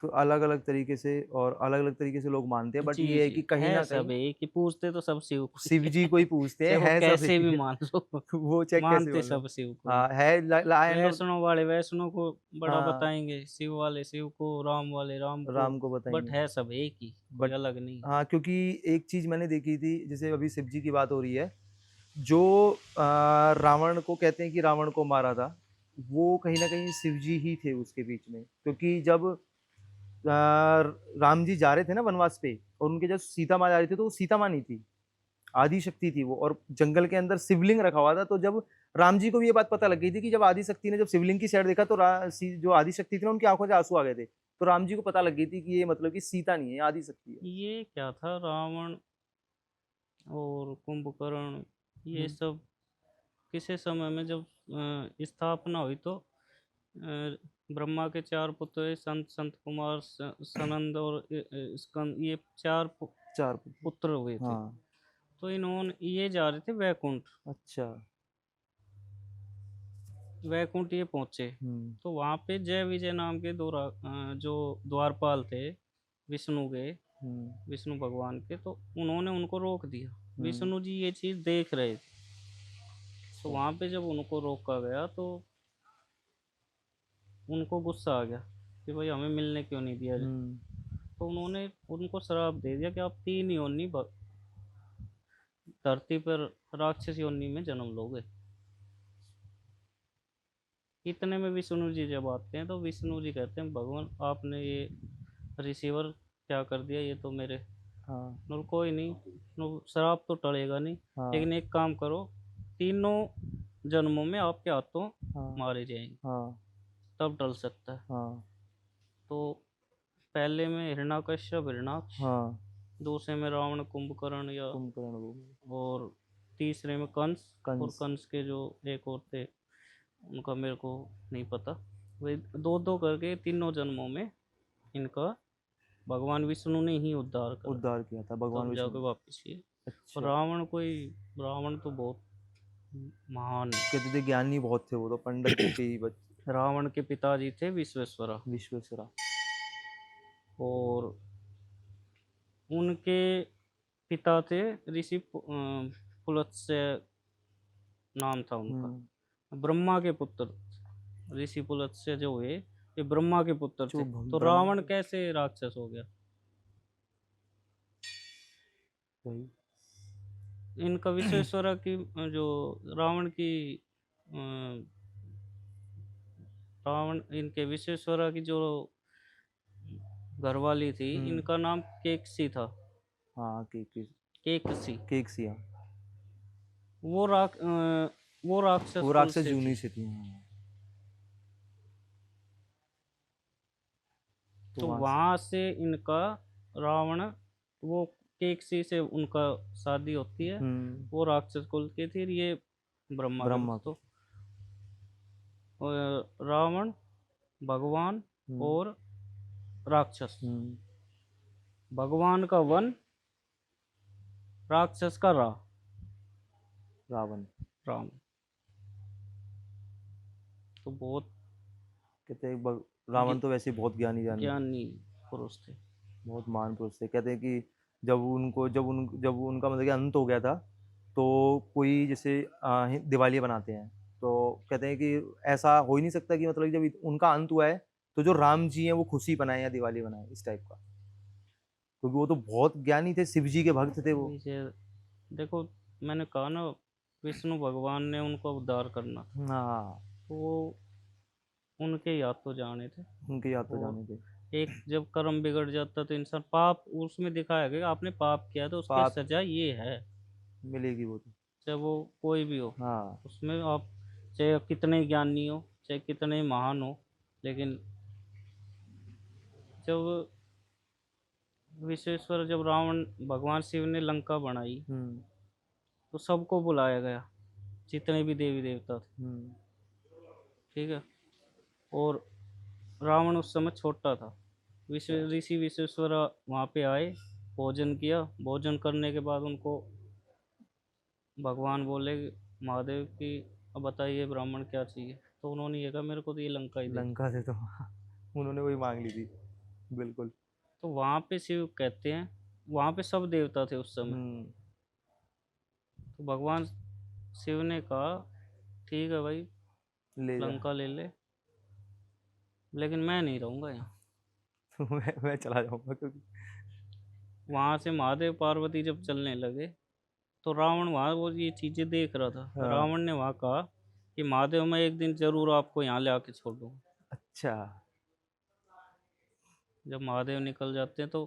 तो अलग अलग तरीके से और अलग अलग तरीके से लोग मानते हैं, बट जी ये है जी, कि कहीं है ना कहीं सब एक ही, पूछते तो सब शिव को ही शिव जी है। को ही पूछते हैं, चाहे वो है सब कैसे एक भी ही। मान लो, वो चेक कैसे मानते बोलो। सब शिव को ही। हाँ, है एंड ऑफ। वैष्णव वाले वैष्णव को बड़ा हाँ, बताएंगे, शिव वाले शिव को, राम वाले राम को। राम को बट बताएंगे। है सब एक ही, कोई बट अलग नहीं। हाँ, क्योंकि एक चीज मैंने देखी थी, जैसे अभी शिव जी की बात हो रही है, जो रावण को कहते हैं कि रावण को मारा था, वो कहीं ना कहीं शिव जी ही थे उसके बीच में, क्योंकि जब राम जी जा रहे थे ना वनवास पे, और उनके जब सीता माँ जा रही थी, तो वो सीता माँ नहीं थी, आदि शक्ति थी वो, और जंगल के अंदर शिवलिंग रखा हुआ था। तो जब राम जी को भी ये बात पता लग गई थी कि जब आदि शक्ति ने जब शिवलिंग की साइड देखा, तो जो आदि शक्ति थी ना, उनकी आंखों से आंसू आ गए थे। तो राम जी को पता लग गई थी कि ये मतलब कि सीता नहीं है, ये आदि शक्ति है। ये क्या था, रावण और कुंभकर्ण, ये हम्म। सब किसी समय में जब स्थापना हुई, तो ब्रह्मा के 4 पुत्र हुए, संत संत कुमार, सनंद और स्कंद, ये 4 चार। पुत्र हुए थे। हाँ। तो इन्होंने, ये जा रहे थे वैकुंठ। अच्छा। वैकुंठ ये पहुंचे, हम्म तो वहां पे जय विजय नाम के जो द्वारपाल थे विष्णु के, हम्म विष्णु भगवान के, तो उन्होंने उनको रोक दिया। हम्म। विष्णु जी ये चीज देख रहे थे, तो अच्छा। वहां पे जब उनको रोका गया तो उनको गुस्सा आ गया कि भाई हमें मिलने क्यों नहीं दिया जाए। हम्म तो उन्होंने उनको श्राप दे दिया कि आप तीन योनि धरती पर राक्षस योनि में जन्म लोगे। इतने में विष्णु जी जब आते हैं तो विष्णु जी कहते हैं भगवान आपने ये रिसीवर क्या कर दिया, ये तो मेरे हाँ कोई नहीं, श्राप तो टलेगा नहीं, हाँ लेकिन एक काम करो, तीनों जन्मों में आपके हाथों हाँ मारे जाएंगे, हाँ तब टल सकता है। हाँ तो पहले में हिरण्यकश्यप हिरणाक्ष, हाँ। दूसरे में रावण कुंभकर्ण या, कुंभकर्ण वो और तीसरे में कंस, और कंस। कंस के जो एक और थे उनका मेरे को नहीं पता। वे दो दो करके तीनों जन्मों में इनका भगवान विष्णु ने ही उद्धार करा, उद्धार किया था भगवान तब विष्णु जाके ने। वापिस किए। और अच्छा। रावण तो बहुत महान है। कहते थे ज्ञानी बहुत थे वो तो, पंडित के ही बच्चे। रावण के पिताजी थे विश्वेश्वरा, विश्वेश्वरा। और उनके पिता थे ऋषि पुलत्स्य नाम था उनका, हम्म। ब्रह्मा के पुत्र। ऋषि पुलत्स्य जो हुए ये ब्रह्मा के पुत्र जो थे, तो ब्रह्मा रावण के। कैसे राक्षस हो गया। वही। इनका विश्वेश्वरा की जो रावण की रावण इनके विश्वेश्वरा की जो घरवाली थी, हम्म। इनका नाम केकसी था। हाँ केकसी। केक सिया। वो वो राक्षस वो कुल राक्षस से जूनी थी। से थी, हाँ। तो तो वहां से। वहां से इनका रावण, वो केकसी से उनका शादी होती है, वो राक्षस कुल की थी, ये ब्रह्मा के ब्रह्मा पुत्र। के। तो रावण, भगवान हम्म और राक्षस, हम्म। भगवान का वन, राक्षस का रावण। राम। तो बहुत कहते हैं रावण तो वैसे ही बहुत ज्ञानी जानी थे। ज्ञानी पुरुष थे। बहुत महान पुरुष थे। कहते हैं कि जब उनका मतलब कि अंत हो गया था, तो कोई जैसे दिवाली बनाते हैं, तो कहते हैं कि ऐसा हो ही नहीं सकता कि मतलब कि जब उनका अंत हुआ है, तो जो राम जी हैं वो खुशी बनाए या दिवाली बनाए, इस टाइप का। क्योंकि वो तो बहुत ज्ञानी थे, शिव जी के भक्त थे वो। नीचे देखो, मैंने कहा ना, विष्णु भगवान ने उनको उद्धार करना था, हाँ। तो वो उनके याद तो जाने थे। उनके याद तो और जाने थे। एक जब कर्म बिगड़ जाता तो इंसान पाप, उसमें दिखाया गया कि आपने पाप किया तो उसकी पाप सजा ये है। मिलेगी वो तो। चाहे वो कोई भी हो, हाँ। उसमें आप चाहे कितने ज्ञानी हो, चाहे कितने महान हो, लेकिन जब विश्वेश्वर, जब रावण, भगवान शिव ने लंका बनाई, हम्म तो सबको बुलाया गया, जितने भी देवी देवता थे। हम्म ठीक है। और रावण उस समय छोटा था। विश्व अच्छा। ऋषि विश्वेश्वरा वहाँ पे आए, भोजन किया, भोजन करने के बाद उनको भगवान बोले महादेव कि अब बताइए ब्राह्मण क्या चाहिए। तो उन्होंने ये कहा मेरे को तो ये लंका ही दे दो। लंका से तो उन्होंने वही मांग ली थी। बिल्कुल। तो वहाँ पे शिव कहते हैं, वहाँ पे सब देवता थे उस समय। हम्म। तो भगवान शिव ने कहा ठीक है भाई, ले जा। लंका ले ले, लेकिन मैं नहीं रहूँगा यहाँ। मैं चला जाऊंगा क्योंकि। वहाँ से महादेव पार्वती जब चलने लगे, तो रावण वहाँ वो ये चीज़ें देख रहा था। हाँ। रावण ने वहाँ कहा कि महादेव मैं एक दिन जरूर आपको यहाँ ले आके छोड़ूंगा। अच्छा। जब महादेव निकल जाते हैं तो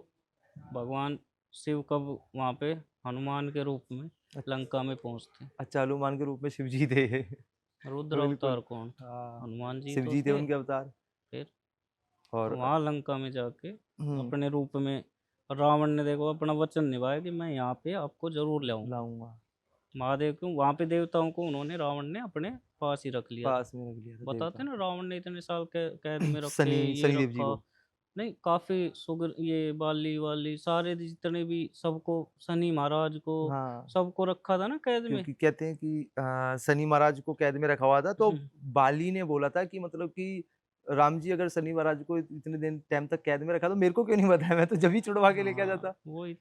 भगवान शिव कब वहाँ पे हनुमान के रूप में लंका में पहुँचते हैं। अच्छा, हनुमान के रूप में शिव जी थे। रुद्र बिल्कुल। अवतार कौन था, हाँ। हनुमान जी शिव तो जी थे थे। उनके अवतार। फिर तो और वहाँ लंका में जाके हम्म। अपने रूप में रावण ने देखो अपना वचन निभाया कि मैं यहाँ पे आपको जरूर ले आऊंगा। लाऊंगा। महादेव क्यों, वहाँ पे देवताओं को उन्होंने, रावण ने अपने पास ही रख लिया था। पास में रख लिया था बताते देवता। ना रावण ने इतने साल कैद में रखे, शनि ये शनिदेव जी रखा, को। नहीं, काफ़ी शुगर, ये बाली वाली सारे जितने भी, सबको, शनि महाराज को, हाँ, सबको रखा था ना कैद में। क्योंकि कहते हैं कि शनि महाराज को कैद में रखा हुआ था, तो बाली ने बोला था कि मतलब कि राम जी अगर शनि महाराज को इतने दिन टाइम तक कैद में रखा तो मेरे को क्यों नहीं बताया, मैं तो जब ही छुड़वा के लेके आ हाँ, जाता। वही।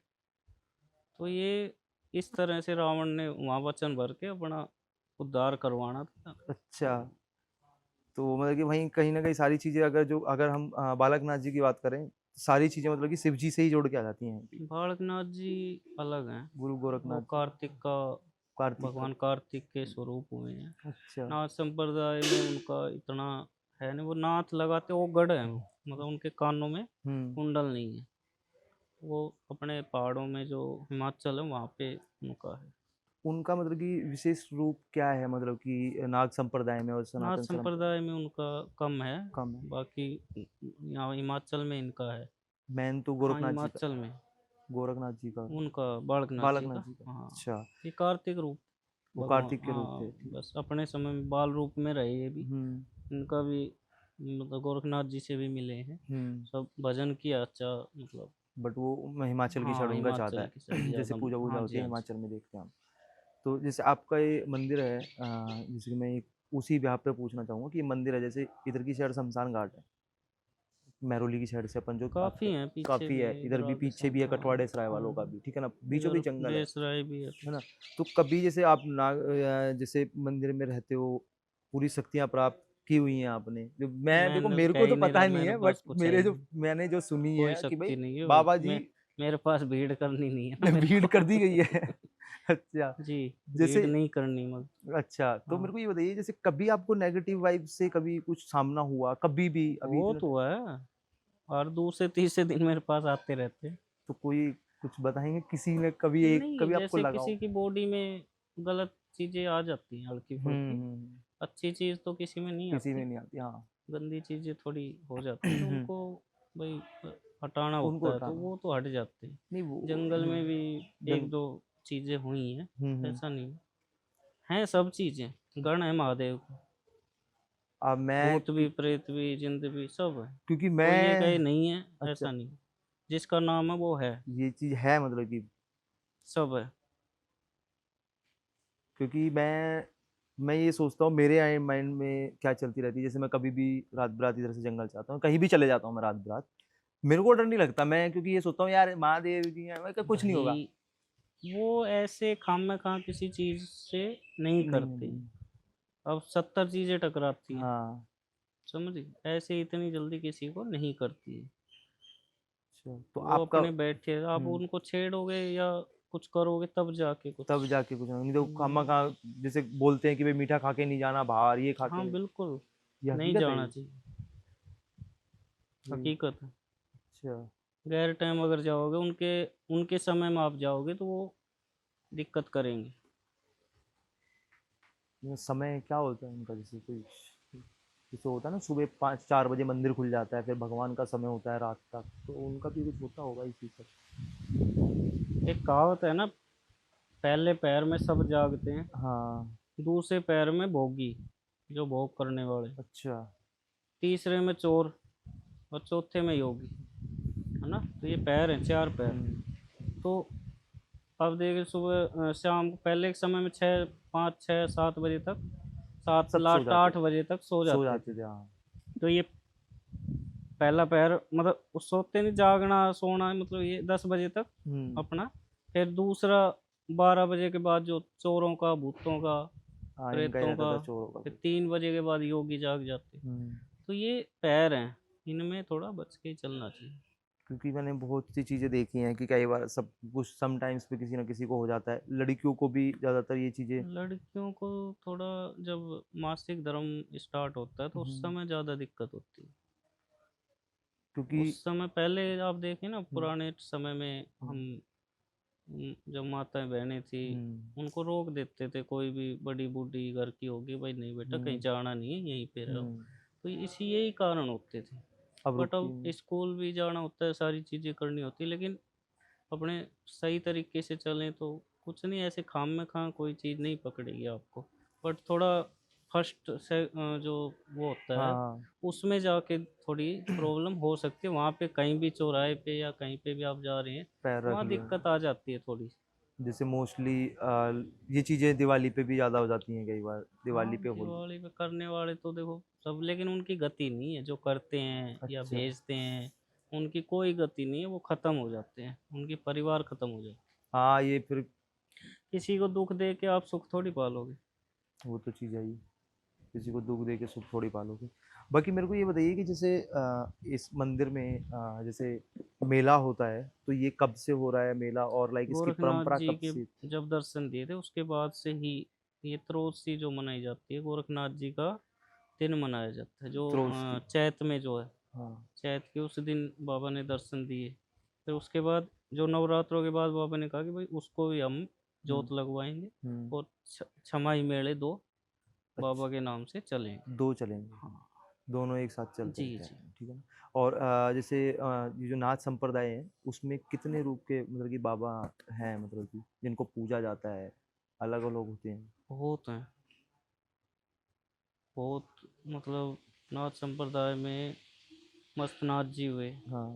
तो ये इस तरह से रावण ने वहाँ वचन भर के अपना उद्धार करवाना था। अच्छा, तो मतलब कि वहीं कहीं ना कहीं सारी चीजें, अगर हम बालकनाथ जी की बात करें, सारी चीजें मतलब कि शिव जी से ही जोड़ के आ जाती हैं। बालकनाथ जी अलग हैं। गुरु वो गोरखनाथ जी, कार्तिक का, कार्तिक का। भगवान कार्तिक के स्वरूप हुए हैं। अच्छा। नाथ संप्रदाय में उनका इतना है नहीं, वो नाथ लगाते, वो गढ़ है, मतलब उनके कानों में हम्म। कुंडल नहीं है। वो अपने पहाड़ों में जो हिमाचल है वहाँ पे उनका है। उनका मतलब कि विशेष रूप क्या है, मतलब कि नाग संप्रदाय में और नाथ सनातन धर्म संप्रदाय में उनका कम है, कम है? बाकी यहाँ हिमाचल में इनका है। मैन तो हाँ, गोरखनाथ जी का, हिमाचल में गोरखनाथ जी का, उनका, बालकनाथ जी बालकनाथ का। जी का। हाँ, अच्छा, ये कार्तिक रूप वो भगवान, कार्तिक के रूप थे, हाँ, ठीक। बस अपने समय में बाल रूप में रहे ये भी। हम्म। इनका भी मतलब गोरखनाथ जी से भी मिले हैं, हम्म। सब भजन किया अच्छा, मतलब। बट वो हिमाचल की साइड हाँ, उनका चाहता हिमाचल की साइड है। जैसे ज़्यादा। पूजा वूजा हाँ होती जी, है हाँ जी। हिमाचल में, देखते हैं हम। तो जैसे आपका ये मंदिर है, जैसे कि मैं उसी ब्याह पे पूछना चाहूंगा कि ये मंदिर है, जैसे इधर की साइड शमशान घाट है, महरौली की साइड से अपन जो बात काफ़ी कर, हैं पीछे काफी भी, है, इधर इधर भी आगे पीछे भी है, हाँ। कटवाड़े सराय वालों का भी, ठीक है ना, बीचों इधर बीच जंगल बेसराय भी है है ना। पीछे। तो कभी जैसे आप जैसे मंदिर में रहते हो, पूरी शक्तियां प्राप्त की हुई हैं आपने, जो मैं देखो मैंने तो मेरे कह को ही तो नहीं पता रहा, ही नहीं मेरे है, बट पास कुछ है मेरे ही जो नहीं। मैंने जो सुनी कोई है कि भाई शक्ति नहीं है भाई, बाबा जी, मैं, मेरे पास भीड़ करनी नहीं है ना मेरे भीड़ को। कर दी गई है। अच्छा, जी, भीड़ जैसे, नहीं करनी मत। अच्छा तो मेरे हाँ, को ये बताइए, जैसे कभी आपको नेगेटिव वाइब से कभी कुछ सामना हुआ, कभी भी अभी वो इतने, तो है, और दूसरे तीसरे दिन मेरे पास आते रहते हैं। तो कोई कुछ बताएंगे, किसी ने कभी एक नहीं, कभी आपको जैसे लगा हो? किसी की बॉडी में गलत चीज़ें आ जाती हैं हल्की फुल्की। अच्छी चीज़ तो किसी में नहीं किसी में आती, नहीं आती, हाँ। गंदी चीज़ें थोड़ी हो जाती हैं, तो उनको भाई हटाना उनको होता है, तो हटाना, वो तो हट जाते हैं। नहीं वो, जंगल में भी एक जंग, दो चीज़ें हुई हैं, हम्म। ऐसा नहीं है। हैं सब चीज़ें, गण है महादेव का, अब मैं भूत भी, प्रेत भी, जिंद भी, सब है। क्योंकि कोई ये मैं, कहे नहीं है, अच्छा, ऐसा नहीं। जिसका नाम है वो है, ये चीज है मतलब कि, सब है। क्योंकि मैं ये सोचता हूँ मेरे माइंड में क्या चलती रहती है, जैसे मैं कभी भी रात बिरात इधर से जंगल जाता हूँ, कहीं भी चले जाता हूँ मैं रात बिरात, मेरे को डर नहीं लगता, मैं क्योंकि ये सोचता हूँ यार महादेव जी हैं, मैं कुछ नहीं होगा। भाई वो ऐसे खाम खा किसी चीज़ से नहीं नहीं करते। नहीं। अब 70 चीज़ें टकराती हैं, हाँ। समझी, ऐसे इतनी जल्दी किसी को नहीं करती है। अच्छा, तो वो आपका, अपने बैठे, आप उनको छेड़ोगे या कुछ करोगे तब जाके कुछ। तब जाके कुछ नहीं तो खामा हम्म, खा, जैसे बोलते हैं कि भाई मीठा खा के नहीं जाना बाहर, ये खा के हाँ नहीं, बिल्कुल, ये नहीं हकीकत है जाना ये? चाहिए, ये- हकीकत है। अच्छा, गैर टाइम अगर जाओगे, उनके उनके समय में आप जाओगे तो वो दिक्कत करेंगे। ये समय क्या होता है उनका, जैसे कोई, जैसे होता है ना सुबह 5-4 बजे मंदिर खुल जाता है, फिर भगवान का समय होता है रात तक, तो उनका भी कुछ होता होगा इसी से। एक कहावत है ना, पहले पैर में सब जागते हैं, हाँ। दूसरे पैर में भोगी, जो भोग करने वाले, अच्छा। तीसरे में चोर, और चौथे में योगी, है ना। तो ये पैर हैं, चार पैर। हम्म। तो अब देखिए, सुबह शाम को पहले के समय में 5, 6, 7 बजे तक, सात सब सो लास्ट जाते, 8 बजे तक सो सो जाते जाते थे। थे, हाँ। तो ये पहला पैर, मतलब उस सोते नहीं, जागना सोना है, मतलब ये 10 बजे तक हम्म। अपना। फिर दूसरा 12 बजे के बाद जो चोरों का, भूतों का, हाँ, इनका ही प्रेतों रहता का। था चोरों का फिर कुछ। 3 बजे के बाद योगी जाग जाते। हम्म। तो ये पैर हैं, इनमें थोड़ा बच के ही चलना चाहिए। क्योंकि मैंने बहुत सी चीजें देखी हैं कि कई बार सब कुछ समटाइम्स पे किसी ना किसी को हो जाता है, लड़कियों को भी ज्यादातर ये चीजें। लड़कियों को थोड़ा, जब मासिक धर्म स्टार्ट होता है तो उस हम्म, समय ज़्यादा दिक्कत होती है। क्योंकि, उस समय पहले आप देखें ना, हम्म, पुराने समय में हम्म, हम, जब माताएं बहनें थी, हम्म, उनको रोक देते थे, कोई भी बड़ी बूढ़ी घर की होगी, भाई नहीं बेटा कहीं हम्म, जाना नहीं है, यहीं पे रहो। हम्म, तो इसी यही कारण होते थे। अब बट रुकती अब नहीं। स्कूल भी जाना होता है, सारी चीज़ें करनी होती है, लेकिन अपने सही तरीके से चलें तो कुछ नहीं, ऐसे खाम में खा कोई चीज़ नहीं पकड़ेगी आपको। बट थोड़ा फर्स्ट से जो वो होता हाँ है हाँ, उसमें जाके थोड़ी प्रॉब्लम हो सकती है। वहाँ पे कहीं भी चौराहे पे या कहीं पे भी आप जा रहे हैं पैर तो रख वहाँ लिया। दिक्कत आ जाती है थोड़ी। जैसे मोस्टली ये चीज़ें दिवाली पे भी ज़्यादा हो जाती हैं कई बार, हाँ दिवाली पे, होली। दिवाली पे करने वाले तो देखो सब, लेकिन उनकी गति नहीं है जो करते हैं या अच्छा। भेजते हैं, उनकी कोई गति नहीं है, वो खत्म हो जाते हैं, उनकी परिवार खत्म हो जाते हाँ, ये फिर हैं। किसी को दुख दे के आप सुख थोड़ी पालोगे। वो तो चीज़ है ही, किसी को दुख दे के सुख थोड़ी पालोगे। बाकी मेरे को ये बताइए कि जैसे इस मंदिर में जैसे मेला होता है, तो ये कब से हो रहा है मेला, और लाइक इसकी गोरखनाथ परंपरा जी कब के से? जब दर्शन दिए थे उसके बाद से ही ये त्रोदशी जो मनाई जाती है, गोरखनाथ जी का दिन मनाया जाता है, जो त्रोष्टी। चैत में जो है, हाँ। चैत के उस दिन बाबा ने दर्शन दिए। फिर उसके बाद जो नवरात्रों के बाद बाबा ने कहा कि भाई उसको भी हम हम्म। जोत लगवाएंगे हम्म। और छमाही मेले दो बाबा के अच्छा, नाम से चलेंगे। दो चलेंगे, हाँ। दोनों एक साथ चलते जी हैं, जी। ठीक है ना? और जैसे ये जो नाथ संप्रदाय है, उसमें कितने रूप के मतलब कि बाबा हैं, मतलब कि जिनको पूजा जाता है, अलग अलग होते हैं? बहुत हैं, बहुत, मतलब नाथ संप्रदाय में मस्तनाथ जी हुए, हाँ।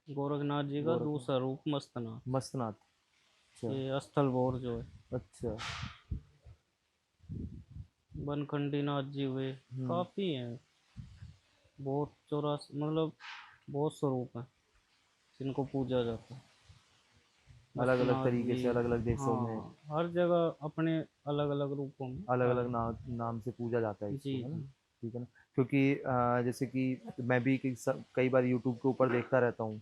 गोरखनाथ जी का गोरख, दूसरा रूप मस्तनाथ, मस्तनाथ। अच्छा। ये स्थल भोर जो है, अच्छा। बनखंडी नाथ जी हुए, हम्म। काफ़ी हैं, बहुत चौरास मतलब बहुत स्वरूप हैं जिनको पूजा जाता है। अलग अलग मस्तनाथ तरीके जी, से अलग अलग देशों में हाँ हर जगह अपने अलग अलग रूपों में अलग आए अलग हैं। नाम से पूजा जाता है जी इसको, है ना? जी। ठीक है ना? क्योंकि जैसे कि मैं भी कई बार यूट्यूब के ऊपर देखता रहता हूँ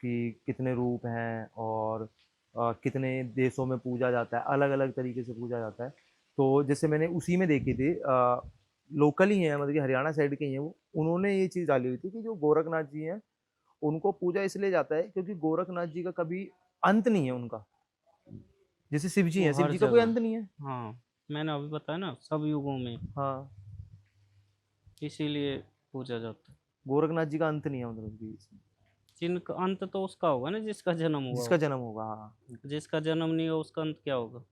कि कितने रूप हैं, और कितने देशों में पूजा जाता है, अलग अलग तरीके से पूजा जाता है। तो जैसे मैंने उसी में देखी थी, लोकल ही है, मतलब कि हरियाणा साइड के ही हैं वो, उन्होंने ये चीज़ डाली हुई थी कि जो गोरखनाथ जी हैं उनको पूजा इसलिए जाता है क्योंकि गोरखनाथ जी का कभी अंत नहीं है उनका। जैसे शिव जी वो हैं, शिव हर जी का कोई जगह, अंत नहीं है। हाँ मैंने अभी बताया ना सब युगों में, हाँ। इसीलिए पूजा जाता है। गोरखनाथ जी का अंत नहीं है, मतलब कि जिनका अंत तो उसका होगा ना जिसका जन्म हुआ जिसका हो, जन्म होगा, हाँ। जिसका जन्म नहीं हो उसका अंत क्या होगा?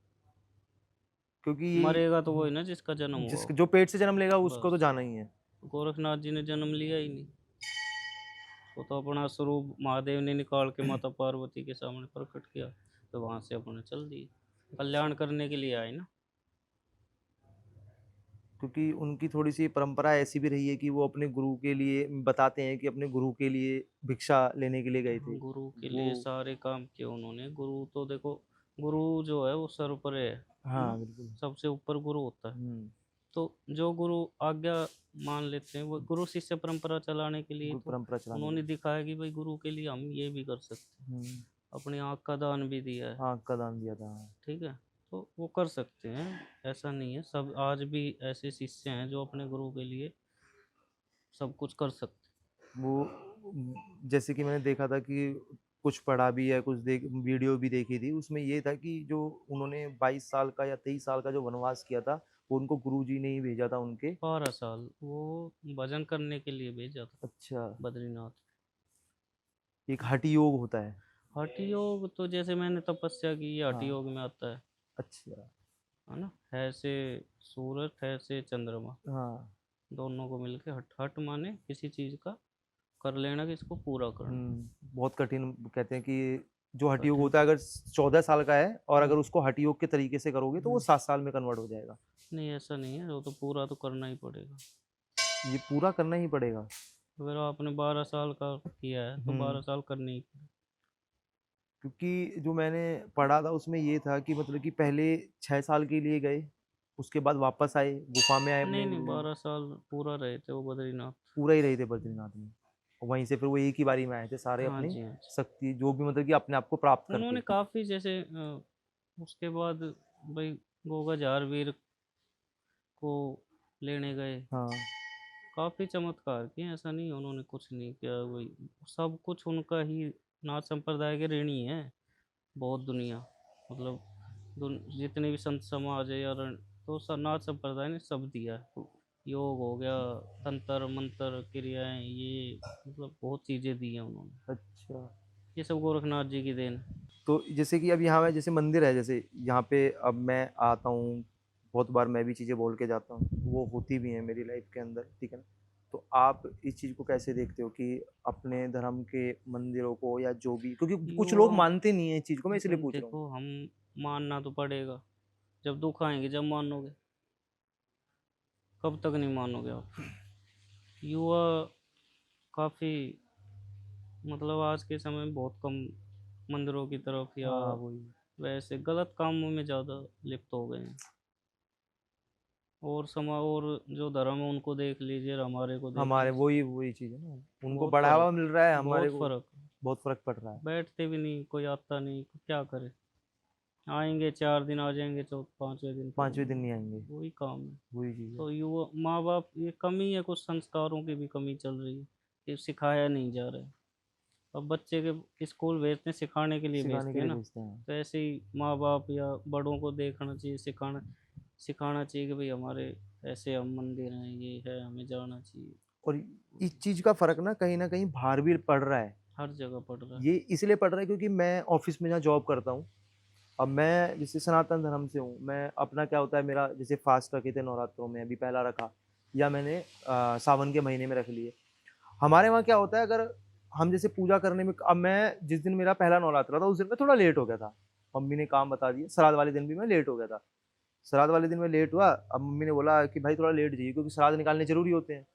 क्योंकि मरेगा तो वही ना जिसका जन्म हुआ जिस हो। जो पेट से जन्म लेगा उसको तो बस, जाना ही है। गोरखनाथ जी ने जन्म लिया ही नहीं, वो तो अपना स्वरूप महादेव ने निकाल के माता पार्वती के सामने प्रकट किया, तो वहां से अपने चल दिए, अच्छा। कल्याण करने के लिए आए ना। क्योंकि उनकी थोड़ी सी परंपरा ऐसी भी रही है कि वो अपने गुरु के लिए बताते हैं कि अपने गुरु के लिए भिक्षा लेने के लिए गए थे गुरु के वो। लिए सारे काम किए उन्होंने। गुरु तो देखो, गुरु जो है वो सर्वोपरि है हाँ ना, बिल्कुल। सबसे ऊपर गुरु होता है। हम्म। तो जो गुरु आज्ञा मान लेते हैं, वो गुरु शिष्य परंपरा चलाने के लिए गुरु तो परंपरा चलाने उन्होंने के दिखाया कि भाई गुरु के लिए हम ये भी कर सकते हैं, लिए। अपनी आँख का दान भी दिया है। हाँ, का दान दिया था, हाँ। ठीक है, तो वो कर सकते हैं, ऐसा नहीं है, सब आज भी ऐसे शिष्य हैं जो अपने गुरु के लिए सब कुछ कर सकते वो जैसे कि मैंने देखा था कि कुछ पढ़ा भी है, कुछ देख वीडियो भी देखी थी, उसमें ये था कि जो उन्होंने 22 साल का या 23 साल का जो वनवास किया था, वो उनको गुरुजी ने ही भेजा था उनके। हैं। 12 साल वो भजन करने के लिए भेजा था अच्छा। बद्रीनाथ। एक हठि योग होता है। हठ योग तो जैसे मैंने तपस्या की, ये हठ हाँ। योग में आता अच्छा। है ना, है से सूरज, है से चंद्रमा, हाँ। दोनों को मिलके हठ, हठ माने किसी चीज का कर लेना कि इसको पूरा करना। बहुत कठिन कहते हैं कि जो हठ योग कठिन। होता है, अगर 14 साल का है और हम्म, अगर उसको हठ योग के तरीके से करोगे तो वो हम्म। 7 साल में कन्वर्ट हो जाएगा। नहीं ऐसा नहीं है, वो तो पूरा तो करना ही पड़ेगा। ये पूरा करना ही पड़ेगा। अगर आपने 12 साल का किया है तो हम्म। 12 साल करनी ही पड़ेगा। क्योंकि जो मैंने पढ़ा था उसमें ये था कि मतलब कि पहले 6 साल के लिए गए, उसके बाद वापस आए, गुफा में आए नहीं अपने नहीं, गुरु। 12 साल पूरा रहे थे वो बद्रीनाथ। पूरा ही रहे थे बद्रीनाथ में, और वहीं से फिर वो एक ही बारी में आए थे सारे हाँ अपनी जी हाँ जी। शक्ति जो भी मतलब कि अपने आप को प्राप्त उन्होंने करके। काफ़ी जैसे उसके बाद भाई गोगा झारवीर को लेने गए, हाँ। काफ़ी चमत्कार किए, ऐसा नहीं है उन्होंने कुछ नहीं किया, वही सब कुछ उनका ही, नाथ संप्रदाय के ऋणी है बहुत दुनिया, मतलब जितने भी संत समाज है या तो नाथ संप्रदाय ने सब दिया है। योग हो गया, तंत्र मंत्र क्रियाएं, ये मतलब बहुत चीज़ें दी हैं उन्होंने, अच्छा। ये सब गोरखनाथ जी की देन है। तो जैसे कि अब यहाँ में जैसे मंदिर है, जैसे यहाँ पे अब मैं आता हूँ बहुत बार मैं भी चीज़ें बोल के जाता हूँ, वो होती भी हैं मेरी लाइफ के अंदर, ठीक है ना? तो आप इस चीज़ को कैसे देखते हो कि अपने धर्म के मंदिरों को या जो भी, क्योंकि कुछ लोग युवा मानते नहीं हैं इस चीज़ को, मैं इसलिए भाई पूछ रहा हूँ। देखो, हम मानना तो पड़ेगा। जब दुख आएंगे जब मानोगे, कब तक नहीं मानोगे आप? युवा काफ़ी, मतलब आज के समय में बहुत कम मंदिरों की तरफ या हाँ, वही। वैसे गलत कामों में ज़्यादा लिप्त हो गए हैं। और जो धर्म है उनको देख लीजिए और हमारे को देख हमारे लीजिए, वही चीज़ है ना, उनको बहुत बढ़ावा फर्क, मिल रहा है, हमारे बहुत को फर्क। बहुत फ़र्क पड़ रहा है। बैठते भी नहीं, कोई आता नहीं, क्या करे? आएंगे 4 दिन, आ जाएंगे 5वें दिन, फिर 5वें दिन नहीं आएँगे, वही काम है। वही चीज़ है। तो युवा माँ बाप, ये कमी है, कुछ संस्कारों की भी कमी चल रही है कि सिखाया नहीं जा रहा है। अब बच्चे के स्कूल भेजते हैं, सिखाने के लिए सिखाने के भेजते हैं लिए ना। भेजते हैं। तो ऐसे ही माँ बाप या बड़ों को देखना चाहिए, सिखाना सिखाना चाहिए कि भाई हमारे ऐसे हम मंदिर हैं, ये है, हमें जाना चाहिए। और इस चीज़ का फ़र्क ना कहीं न कहीं बाहर भी पड़ रहा है। हर जगह पड़ रहा है। ये इसलिए पड़ रहा है क्योंकि मैं ऑफ़िस में जहाँ जॉब करता हूँ, अब मैं जैसे सनातन धर्म से हूँ, मैं अपना क्या होता है मेरा, जैसे फ़ास्ट रखे थे नवरात्रों में, अभी पहला रखा, या मैंने सावन के महीने में रख लिए। हमारे वहाँ क्या होता है, अगर हम जैसे पूजा करने में, अब मैं जिस दिन मेरा पहला नवरात्रा था उस दिन मैं थोड़ा लेट हो गया था। मम्मी ने काम बता दिया, श्राद्ध वाले दिन भी मैं लेट हो गया था। श्राद्ध वाले दिन मैं लेट हुआ, अब मम्मी ने बोला कि भाई थोड़ा लेट जाइए क्योंकि श्राद्ध निकालने ज़रूरी होते हैं।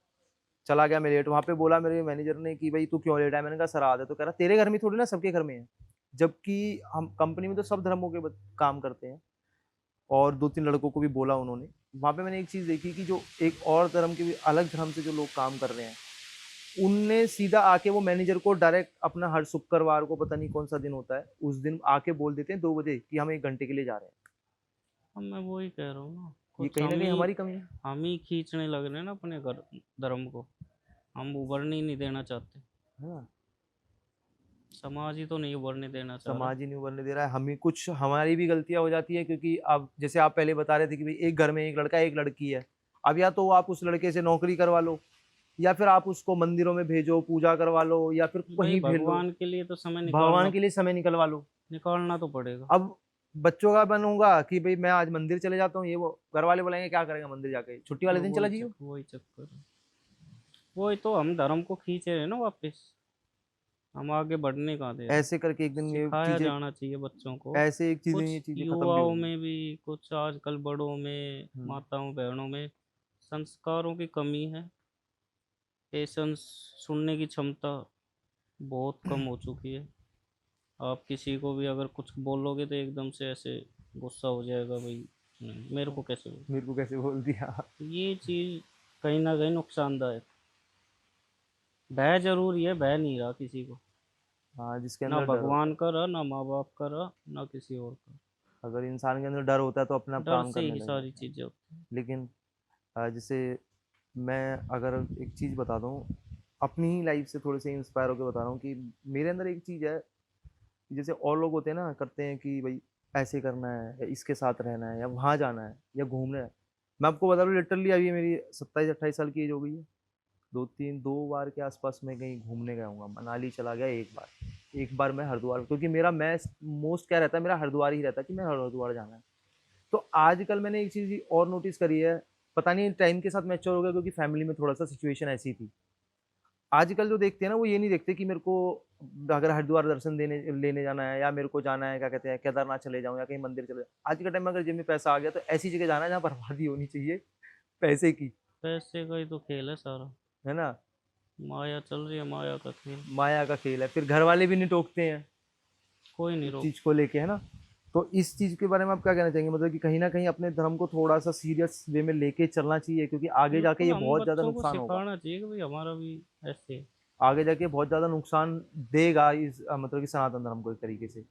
चला गया मैं लेट, वहाँ पे बोला मेरे मैनेजर ने कि भाई तू क्यों लेट आया? मैंने कहा श्राद्ध है, तो कह रहा तेरे घर में थोड़ी ना सबके घर में है। जबकि हम कंपनी में तो सब धर्मों के काम करते हैं, और 2-3 लड़कों को भी बोला उन्होंने। वहाँ पे मैंने एक चीज़ देखी कि जो एक और धर्म के भी, अलग धर्म से जो लोग काम कर रहे हैं, उनने सीधा आके वो मैनेजर को डायरेक्ट अपना हर शुक्रवार को, पता नहीं कौन सा दिन होता है, उस दिन आके बोल देते हैं 2 बजे कि हम 1 घंटे के लिए जा रहे हैं। अब मैं वही कह रहा हूँ ना, ये कुछ कहीं न कहीं हमारी कमी है। हम ही खींचने लग रहे हैं ना अपने घर धर्म को। हम उभरने ही नहीं देना चाहते। है ना? समाज ही तो नहीं उभरने देना चाह रहा। समाज ही नहीं उभरने दे रहा है, हम ही कुछ, हमारी भी गलतियाँ हो जाती है क्योंकि अब जैसे आप पहले बता रहे थे कि भई एक घर में 1 लड़का, 1 लड़की है। अब या तो आप उस लड़के से नौकरी करवा लो, या फिर आप उसको मंदिरों में भेजो, पूजा करवा लो, या फिर भाई कहीं भेज लो, भगवान के लिए तो समय भगवान निकालना के लिए समय निकलवा लो। निकालना तो पड़ेगा। अब बच्चों का मन होगा कि भई मैं आज मंदिर चले जाता हूँ, ये वो, घरवाले बोलेंगे क्या करेगा मंदिर जाके? छुट्टी वाले वो दिन चला जाइयो। वही चक्कर है। वही तो, हम धर्म को खींच रहे हैं ना वापस। हम आगे बढ़ने कहाँ दे रहे। ऐसे करके एक दिन ये सिखाया चीज़ें, जाना चाहिए बच्चों को। ऐसे एक चीज़ें, कुछ ये चीज़ें खत्म भी युवाओं होगी। में भी, कुछ आजकल बड़ों में, हुँ। माताओं बहनों में संस्कारों की कमी है। पेशेंस, सुनने की क्षमता बहुत कम हो चुकी है। आप किसी को भी अगर कुछ बोलोगे तो एकदम से ऐसे गुस्सा हो जाएगा, भाई नहीं, मेरे को कैसे बोल। मेरे को कैसे बोल दिया? ये चीज़ कहीं ना कहीं नुकसानदायक। भय जरूरी है, भय नहीं रहा किसी को। हाँ, जिसके ना अंदर डर होता भगवान है। का रहा, ना माँ बाप का रहा, ना किसी और का। अगर इंसान के अंदर डर होता है तो अपने आप डर काम से करने ही लग सारी जाता है। चीज़ें होती हैं। लेकिन जैसे मैं अगर एक चीज़ बता दूँ, अपनी ही लाइफ से थोड़े से इंस्पायर होकर बता रहा हूँ कि मेरे अंदर एक चीज़ है, कि जैसे और लोग होते हैं ना, करते हैं कि भाई ऐसे करना है, या इसके साथ रहना है, या वहाँ जाना है, या घूमना है। मैं आपको बता दूँ, लिटरली अभी मेरी 27-28 साल की एज हो गई है। 2 बार के आसपास मैं कहीं घूमने गया हूँगा। मनाली चला गया 1 बार। 1 बार मैं हरिद्वार, क्योंकि मेरा मैं मोस्ट क्या रहता है, मेरा हरिद्वार ही रहता है कि मैं हरिद्वार जाना है। तो आजकल मैंने एक चीज़ और नोटिस करी है, पता नहीं टाइम के साथ मैच्योर हो गया क्योंकि फैमिली में थोड़ा-सा सिचुएशन ऐसी थी। आजकल जो देखते हैं ना, वो ये नहीं देखते कि मेरे को अगर हरिद्वार दर्शन देने लेने जाना है, या मेरे को जाना है, क्या कहते हैं, केदारनाथ चले जाऊँ या कहीं मंदिर चले जाऊँ। आज के टाइम में अगर जेब में पैसा आ गया तो ऐसी जगह जाना है जहाँ बर्बादी होनी चाहिए पैसे की, पैसे का ही तो खेल है सारा। है ना? माया चल रही है, माया का खेल। माया का खेल है, फिर घर वाले भी नहीं टोकते हैं कोई नहीं इस रोक। चीज़ को लेके, है ना? तो इस चीज़ के बारे में आप क्या कहना चाहेंगे? मतलब कि कहीं न कहीं अपने धर्म को थोड़ा-सा सीरियस वे में लेके चलना चाहिए, क्योंकि आगे जाके बिल्कुल, ये हम बहुत ज़्यादा बच्चों को नुकसान होगा। सिखाना चाहिए कि भाई हमारा भी ऐसे। आगे जाके बहुत ज़्यादा नुकसान देगा इस मतलब कि सनातन धर्म को एक तरीके से।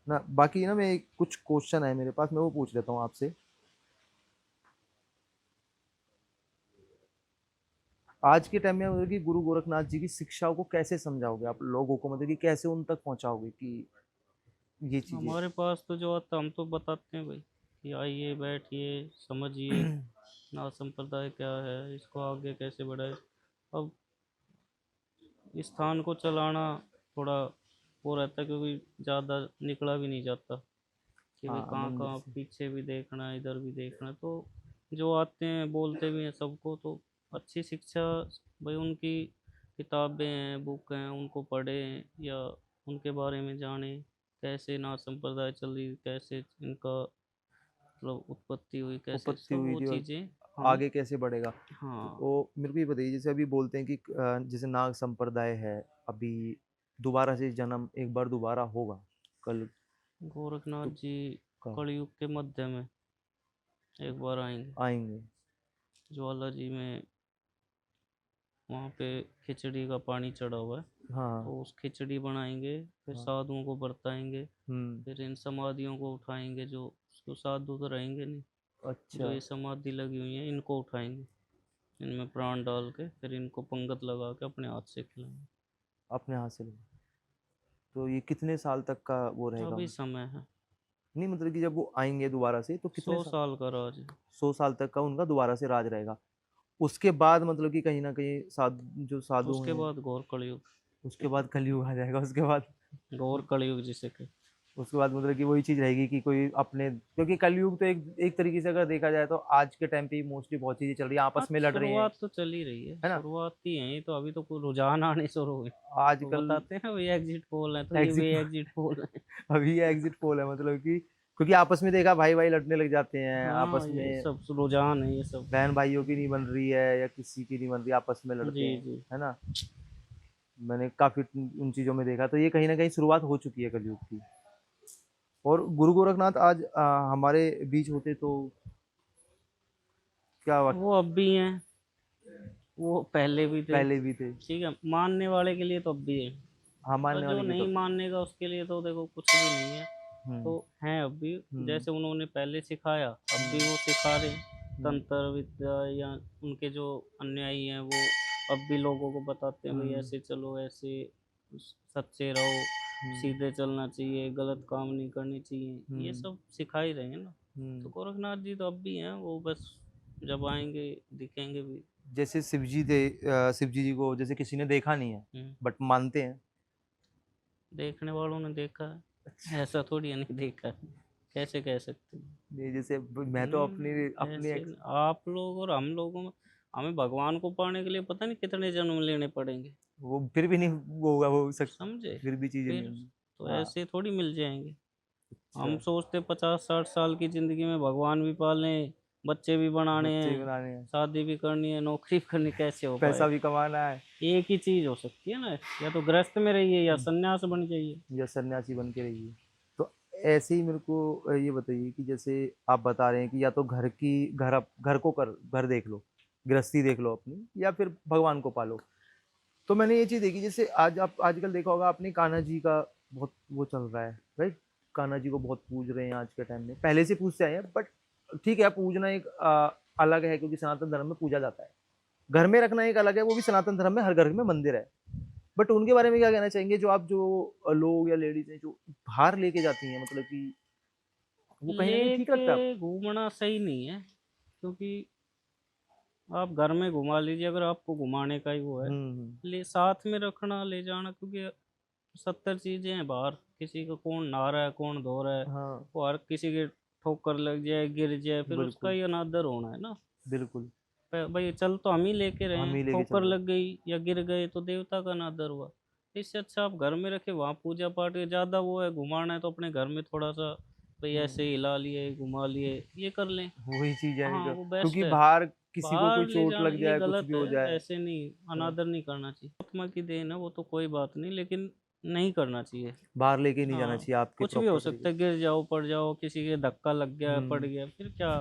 ना बाकी ना, मैं कुछ क्वेश्चन है मेरे पास, मैं वो पूछ लेता हूँ आपसे। आज के टाइम में मतलब कि गुरु गोरखनाथ जी की शिक्षाओं को कैसे समझाओगे आप लोगों को? मतलब कि कैसे उन तक पहुँचाओगे कि ये चीज़ें हमारे पास तो जो आता हम तो बताते हैं भाई, कि आइए बैठिए समझिए, ना संप्रदाय क्या है, इसको आगे कैसे बढ़ाए। अब इस स्थान को चलाना थोड़ा वो रहता है, क्योंकि ज़्यादा निकला भी नहीं जाता। कि भाई हाँ कहाँ मंदिर कहाँ से। पीछे भी देखना है, इधर भी देखना है। तो जो आते हैं बोलते भी हैं सबको, तो अच्छी शिक्षा भाई उनकी किताबें हैं, बुक हैं, उनको पढ़ें या उनके बारे में जानें, कैसे नाथ संप्रदाय चली, कैसे इनका मतलब उत्पत्ति हुई, कैसे उपत्ति सब हुई वो थी और चीज़ें हम। आगे कैसे बढ़ेगा। हाँ। तो मेरे को ये बताइए, जैसे अभी बोलते हैं कि जैसे नाग संप्रदाय है, अभी दोबारा से जन्म एक बार दोबारा होगा कल गोरखनाथ तो जी का कलयुग के मध्य में एक बार आएंगे, आएंगे। ज्वाला जी में। वहाँ पे खिचड़ी का पानी चढ़ा हुआ है, हाँ तो उस खिचड़ी बनाएंगे, फिर हाँ। साधुओं को बरताएंगे, हम्म। फिर इन समाधियों को उठाएंगे, जो साधु तो रहेंगे नहीं, जो अच्छा। ये समाधि लगी हुई है इनको उठाएंगे, इनमें प्राण डाल के फिर इनको पंगत लगा के अपने हाथ से खिलाएंगे। अपने हाथ से लगा। तो ये कितने साल तक का वो रहेगा अभी समय है, नहीं मतलब कि जब वो आएंगे दोबारा से तो कितने 100 साल, साल का राज है। 100 साल तक का उनका दोबारा से राज रहेगा। उसके बाद मतलब कि कहीं ना कहीं साधु जो साधु उसके हैं, बाद घोर कलयुग। उसके बाद कलयुग आ जाएगा उसके बाद। घोर कलयुग जिसे के। उसके बाद मतलब कि वही चीज रहेगी कि कोई अपने, क्योंकि कलयुग तो एक एक तरीके से अगर देखा जाए तो आज के टाइम पे मोस्टली बहुत चीजें चल रही है, हाँ, आपस में लड़ रहे हैं, शुरुआत तो चल ही रही है, है ना। शुरुआत ही है ये तो, अभी तो कोई रुझान आने शुरू हुए। वो आजकल बताते हैं वही एग्जिट पोल है, तो ये भी एग्जिट एग्जिट पोल है। अभी ये एग्जिट पोल है मतलब कि क्योंकि आपस में देखा भाई भाई लड़ने लग जाते हैं हाँ, आपस ये में, सब रुझान है ये सब। बहन भाइयों की नहीं बन रही है या किसी की नहीं बन रही, आपस में लड़ते जी हैं, जी। है ना। मैंने काफी उन चीजों में देखा, तो ये कहीं ना कहीं शुरुआत हो चुकी है कलयुग की। और गुरु गोरखनाथ आज हमारे बीच होते तो क्या वक्त वो अब भी हैं, वो पहले भी थे। पहले भी थे। ठीक है, मानने वाले के लिए तो अब भी है, हाँ और मानने जो वाले की तो। नहीं मानेगा उसके लिए तो देखो कुछ भी नहीं है। हम्म। तो हैं अब भी, हम्म। जैसे उन्होंने पहले सिखाया अब भी हम्म। वो सिखा रहे हैं। हम्म। तंत्र विद्या या उनके जो अनुयायी हैं वो अब भी लोगों को बताते हैं भाई हम्म। ऐसे चलो, ऐसे सच्चे रहो, हम्म। सीधे चलना चाहिए, गलत काम नहीं करनी चाहिए, ये हम्म। सब सिखा ही रहे हैं ना। तो हम्म। गोरखनाथ जी तो अब भी हैं, वो बस जब आएंगे दिखेंगे भी। जैसे शिव जी थे, शिव जी को जैसे किसी ने देखा नहीं है हम्म, बट मानते हैं। देखने वालों ने देखा है, ऐसा थोड़ी है नहीं देखा है, कैसे कह सकते हैं। नहीं जैसे मैं तो अपनी अपनी ऐसे आप लोग और हम लोगों में, हमें भगवान को पाने के लिए पता नहीं कितने जन्म लेने पड़ेंगे, वो फिर भी नहीं वो होगा वो समझे। फिर भी चीजें नहीं फिर होंगी। तो हाँ। ऐसे थोड़ी मिल जाएंगे। अच्छा। हम सोचते 50-60 साल की जिंदगी में भगवान भी पालने, बच्चे भी बनाने बच्चे भी हैं, बनाने हैं, शादी भी करनी है, नौकरी भी करनी, कैसे हो पैसा पाएगा। भी कमाना है, एक ही चीज हो सकती है ना, या तो गृहस्थ में रहिए या सन्यास बन जाइए। या सन्यासी बन के रहिए। तो ऐसे ही मेरे को ये बताइए कि जैसे आप बता रहे हैं कि या तो घर की घर को कर घर देख लो, गृहस्थी देख लो अपनी, या फिर भगवान को पालो। तो मैंने ये चीज देखी, जैसे आज आप आजकल देखा होगा आपने कान्हा जी का बहुत वो चल रहा है, राइट। कान्हा जी को बहुत पूज रहे हैं आज के टाइम में, पहले से पूजते आए हैं बट ठीक है, पूजना एक अलग है क्योंकि सनातन धर्म में पूजा जाता है। घर में रखना एक अलग है, वो भी सनातन धर्म में हर घर में मंदिर है। बट उनके बारे में क्या कहना चाहेंगे, जो आप जो लोग या लेडीज हैं जो बाहर लेके जाती हैं, मतलब कि वो कहीं ना कहीं ठीक लेके लगता है आपको। घूमना सही नहीं है, क्योंकि आप घर में घुमा लीजिए अगर आपको घुमाने का ही वो है। हम्म। ले साथ में रखना, ले जाना, क्योंकि 70 चीजें हैं बाहर, किसी को कौन नहा रहा है, कौन धो रहा है, हाँ वो हर किसी के ठोकर लग जाए, गिर जाए, फिर उसका बिल्कुल। ही अनादर होना है ना। बिल्कुल। भाई चल तो हम ही लेके रहे हम हैं, ही लेके चल ठोकर रहे लग गई या गिर गए तो देवता का अनादर हुआ। इससे अच्छा आप घर में रखे, वहाँ पूजा पाठ के ज़्यादा वो है, घुमाना है तो अपने घर में थोड़ा सा भाई हम्म। ऐसे हिला लिए, घुमा लिए, ये कर लें। वही चीज है हाँ, वो बेस्ट क्योंकि है। बाहर किसी को बाहर कोई ले चोट जाना लग ये जाए, कुछ गलत भी है, हो जाए, ऐसे नहीं, है ना। अनादर नहीं करना चाहिए, आत्मा की देन है वो, तो कोई बात नहीं, लेकिन नहीं करना चाहिए। बाहर लेके नहीं जाना हाँ, चाहिए आपके कुछ भी हो प्रॉपर तरीके सकता है, से। गिर जाओ, पड़ जाओ, किसी के धक्का लग गया, पड़ हम्म। गया, फिर क्या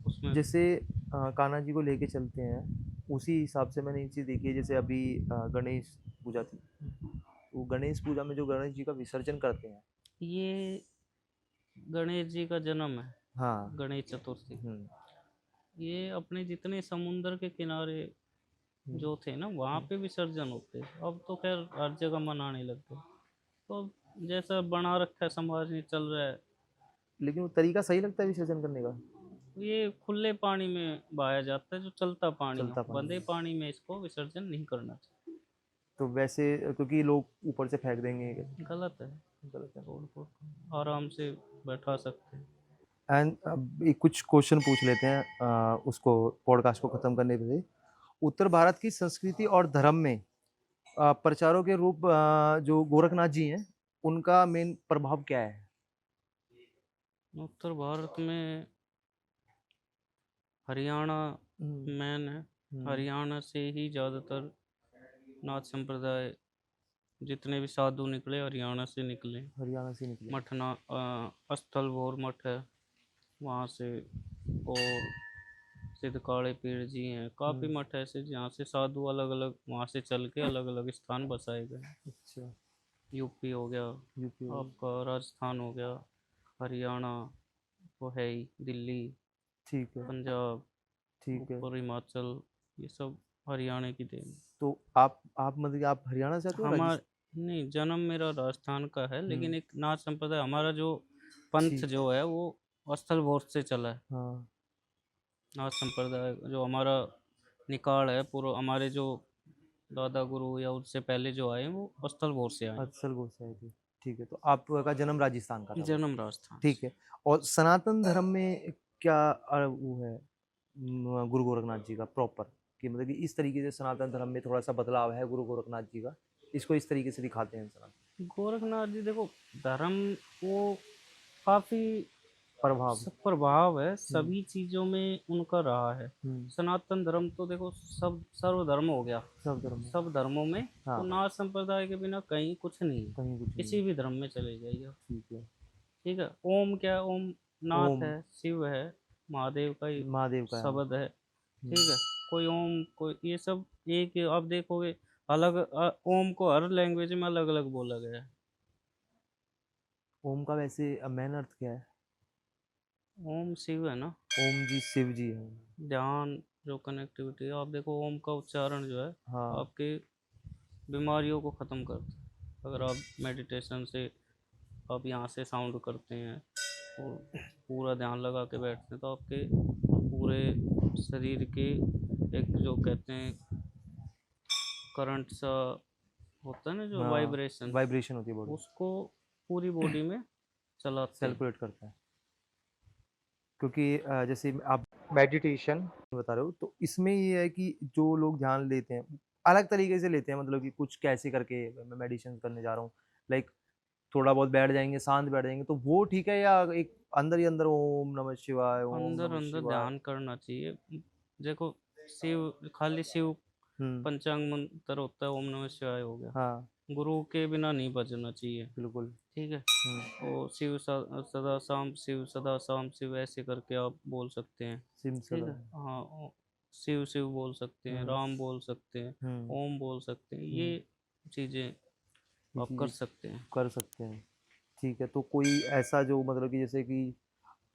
उसमें। जैसे कान्हा जी को लेके चलते हैं, उसी हिसाब से मैंने एक चीज देखी है, जैसे अभी गणेश पूजा थी, तो गणेश पूजा में जो गणेश जी का विसर्जन करते हैं। ये गणेश जी का जन्म है, हाँ। गणेश चतुर्थी। हम्म। ये अपने जितने समुंदर के किनारे हम्म। जो थे ना वहाँ हम्म। पे विसर्जन होते, अब तो खैर हर जगह मनाने लग गए। तो अब जैसा बना रखा है समाज में चल रहा है। लेकिन वो तरीका सही लगता है विसर्जन करने का। ये खुले पानी में बहाया जाता है, जो चलता पानी हो, चलता पानी बंदे में। पानी में इसको विसर्जन नहीं करना चाहिए। तो वैसे क्योंकि लोग ऊपर से फेंक देंगे। गलत है। गलत है। रोड पर आराम से बैठा सकते हैं। एंड एक कुछ क्वेश्चन पूछ लेते हैं उसको पॉडकास्ट को खत्म करने से। उत्तर भारत की संस्कृति और धर्म में प्रचारों के रूप जो गोरखनाथ जी हैं, उनका मेन प्रभाव क्या है? उत्तर भारत में हरियाणा हम्म, मैन है। हम्म, हरियाणा से ही ज़्यादातर नाथ संप्रदाय, जितने भी साधु निकले हरियाणा से निकले। हरियाणा से निकले। मठना स्थल भोर मठ है वहाँ से, और सिद्ध काले पीर जी हैं। काफ़ी हम्म, मठ ऐसे जहाँ से साधु अलग अलग वहाँ से चल के अलग अलग स्थान बसाए गए हैं। अच्छा। यूपी हो गया, यूपी हो गया। आपका राजस्थान हो गया, हरियाणा तो है ही, दिल्ली, ठीक है। पंजाब, ठीक है। ऊपर हिमाचल, ये सब हरियाणा की देन है। तो आप मतलब कि आप हरियाणा से आते हो हमार राजस्थान? नहीं, जन्म मेरा राजस्थान का है, हम्म। लेकिन एक नाथ संप्रदाय हमारा जो पंथ ठीक। जो है वो स्थल भोर से चला है। हाँ। नाथ संप्रदाय जो हमारा निकाल है पूरा, हमारे जो दादा गुरु या उससे पहले जो आए हैं वो स्थल भोर से आए हैं। अफसल गोसाई है जी। ठीक है, तो आपका जन्म राजस्थान का था बस। जन्म राजस्थान ठीक से। है। और सनातन धर्म में क्या वो है गुरु गोरखनाथ जी का प्रॉपर, कि मतलब कि इस तरीके से सनातन धर्म में थोड़ा सा बदलाव है गुरु गोरखनाथ जी का, इसको इस तरीके से दिखाते हैं सनातन गोरखनाथ जी देखो, धर्म वो काफ़ी प्रभाव। प्रभाव है, हम्म, सभी चीज़ों में उनका रहा है। हम्म। सनातन धर्म तो देखो सब सर्वधर्म हो गया, सब धर्म में। सब धर्मों में। तो हाँ। नाथ संप्रदाय के बिना कहीं कुछ नहीं है, कहीं कुछ नहीं किसी है। भी धर्म में चले जाइए। ठीक है। ठीक है। ओम क्या है? ओम नाथ ओम है, शिव है, महादेव का ही महादेव का है। शब्द है। हम्म, ठीक है। कोई ओम, कोई ये सब एक ही, आप देखोगे अलग ओम को हर लैंग्वेज में अलग अलग बोला गया है। ओम का वैसे मेन अर्थ क्या है? ओम शिव है ना। ओम जी शिव जी है। ध्यान, जो कनेक्टिविटी है, आप देखो ओम का उच्चारण जो है हाँ। आपके बीमारियों को ख़त्म करता है। अगर आप मेडिटेशन से आप यहाँ से साउंड करते हैं और पूरा ध्यान लगा के बैठते हैं, तो आपके पूरे शरीर के एक जो कहते हैं करंट सा होता है ना, जो हाँ, वाइब्रेशन, वाइब्रेशन होती है बॉडी। उसको पूरी बॉडी में चलाते हैं। सेलिब्रेट करता है। क्योंकि जैसे आप मेडिटेशन बता रहे हो, तो इसमें ये है कि जो लोग ध्यान लेते हैं अलग तरीके से लेते हैं, मतलब कि कुछ कैसे करके मैं मेडिटेशन करने जा रहा हूँ, लाइक थोड़ा बहुत बैठ जाएंगे, शांत बैठ जाएंगे, तो वो ठीक है, या एक अंदर ही अंदर ओम नमः शिवाय, ओम अंदर नमः अंदर शिवाय? ध्यान करना चाहिए। देखो, शिव, खाली शिव हम्म। पंचांग मंत्र होता है, ओम नमः शिवाय हो गया। हाँ। गुरु के बिना नहीं बजना चाहिए। बिल्कुल। ठीक है। हम्म। और शिव सदा शाम शिव, सदा शाम शिव, ऐसे करके आप बोल सकते हैं। सिम ठीक सदा। है। हाँ, शिव शिव बोल सकते हैं, हम्म, राम बोल सकते हैं, हम्म, ओम बोल सकते हैं, हम्म। ये चीज़ें ये आप कर चीजें सकते हैं। कर सकते हैं। ठीक है, तो कोई ऐसा जो मतलब कि जैसे कि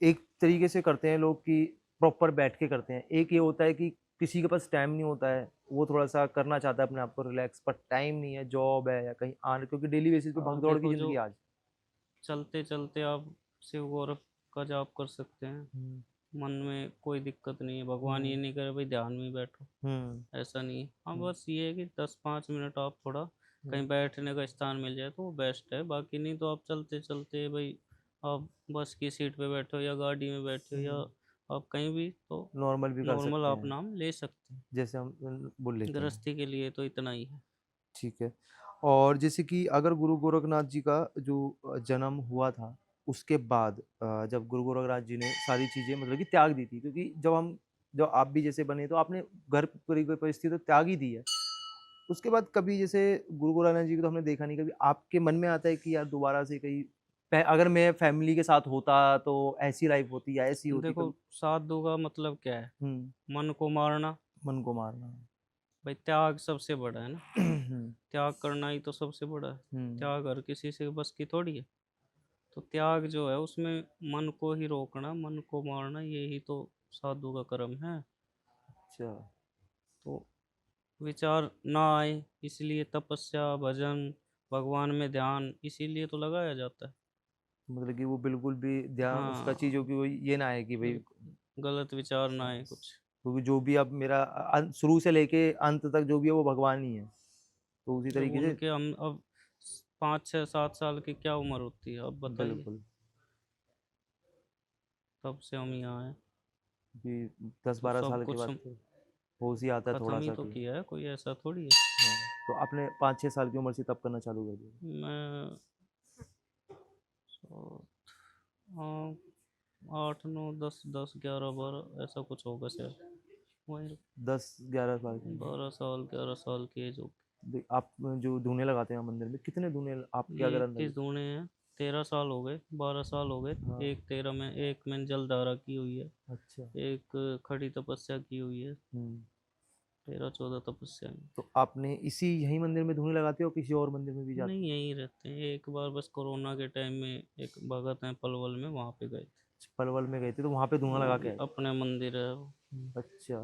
एक तरीके से करते हैं लोग कि प्रॉपर बैठ के करते हैं, एक ये होता है कि किसी के पास टाइम नहीं होता है, वो थोड़ा सा करना चाहता है अपने आप को रिलैक्स, पर टाइम नहीं है, जॉब है या कहीं आने, क्योंकि डेली बेसिस पे आप भागदौड़ की देखो, जो जिंदगी आज। चलते चलते आप शिव गौरव का जाप कर सकते हैं। हम्म, मन में कोई दिक्कत नहीं है, भगवान ये हम्म, नहीं करे भाई ध्यान में ही बैठो, हम्म, ऐसा नहीं है। हाँ, हम्म, बस ये है कि 10-5 मिनट आप थोड़ा हम्म, कहीं बैठने का स्थान मिल जाए तो वो बेस्ट है। बाकी नहीं तो आप चलते चलते भाई, आप बस की सीट पे बैठे हो या गाड़ी में बैठे हो या हम्म। आप कहीं भी, तो नॉर्मल भी कर नॉर्मल सकते आप हैं, नाम ले सकते हैं। जैसे हम बोल लेते हैं। गृहस्थी के लिए तो इतना ही है। ठीक है। और जैसे कि अगर गुरु गोरखनाथ जी का जो जन्म हुआ था, उसके बाद जब गुरु गोरखनाथ जी ने सारी चीज़ें मतलब कि त्याग दी थी, क्योंकि जब आप भी जैसे बने तो आपने घर परिस्थिति तो त्याग ही दी है। उसके बाद कभी जैसे गुरु गोरखनाथ जी को तो हमने देखा नहीं, कभी आपके मन में आता है कि यार दोबारा से कहीं अगर मैं फैमिली के साथ होता तो ऐसी लाइफ होती या ऐसी होती देखो, कभी? साधु का मतलब क्या है? हम्म। मन को मारना। मन को मारना। भाई त्याग सबसे बड़ा है ना। हम्म, त्याग करना ही तो सबसे बड़ा है। हम्म। त्याग हर किसी से बस की थोड़ी है। तो त्याग जो है उसमें मन को ही रोकना, मन को मारना, यही तो साधु का कर्म है। अच्छा। तो विचार ना आए, इसलिए तपस्या, भजन, भगवान में ध्यान, इसीलिए तो लगाया जाता है। मतलब कि वो बिल्कुल भी ध्यान उसका चीज हो हाँ, कि वो ये ना है कि भाई बिल्कुल गलत विचार ना आए बस, कुछ। क्योंकि जो भी अब मेरा शुरू से लेके अंत तक जो भी है वो भगवान ही है, तो उसी जब तरीके से। उनके हम अब 5 6 7 साल की क्या उम्र होती है, अब बताइए। बिल्कुल। तब से हम यहाँ हैं, कि 10-12 सब साल के कुछ बाद फिर होश ही आता है ख़त्म थोड़ा ही सा तो कि किया है, कोई ऐसा थोड़ी है। हाँ, तो आपने 5-6 साल की उम्र से तब करना चालू कर दिया? मैं सो हाँ, 8 9 10 10 11 12 ऐसा कुछ होगा शायद, वही 10-11 साल की? 12 साल 11 साल की एज होगी। आप जो धूने लगाते हैं मंदिर में, कितने धूने आपके ये अगर 21 अंदाज़े? दूने हैं, 13 साल हो गए, 12 साल हो गए। हाँ। एक 13 में, एक मैंने जलधारा की हुई है, अच्छा। एक खड़ी तपस्या की हुई है, हम्म। 13 14 तपस्या में। तो आपने इसी यही मंदिर में धूने लगाते हो, किसी और मंदिर में भी जाते नहीं, हो? यहीं रहते हैं। एक बार बस कोरोना के टाइम में एक भगत हैं पलवल में, वहाँ पे गए थे। पलवल में गए थे तो वहाँ पे धुआं वो लगा के भी आए? अपने मंदिर है वो। अच्छा।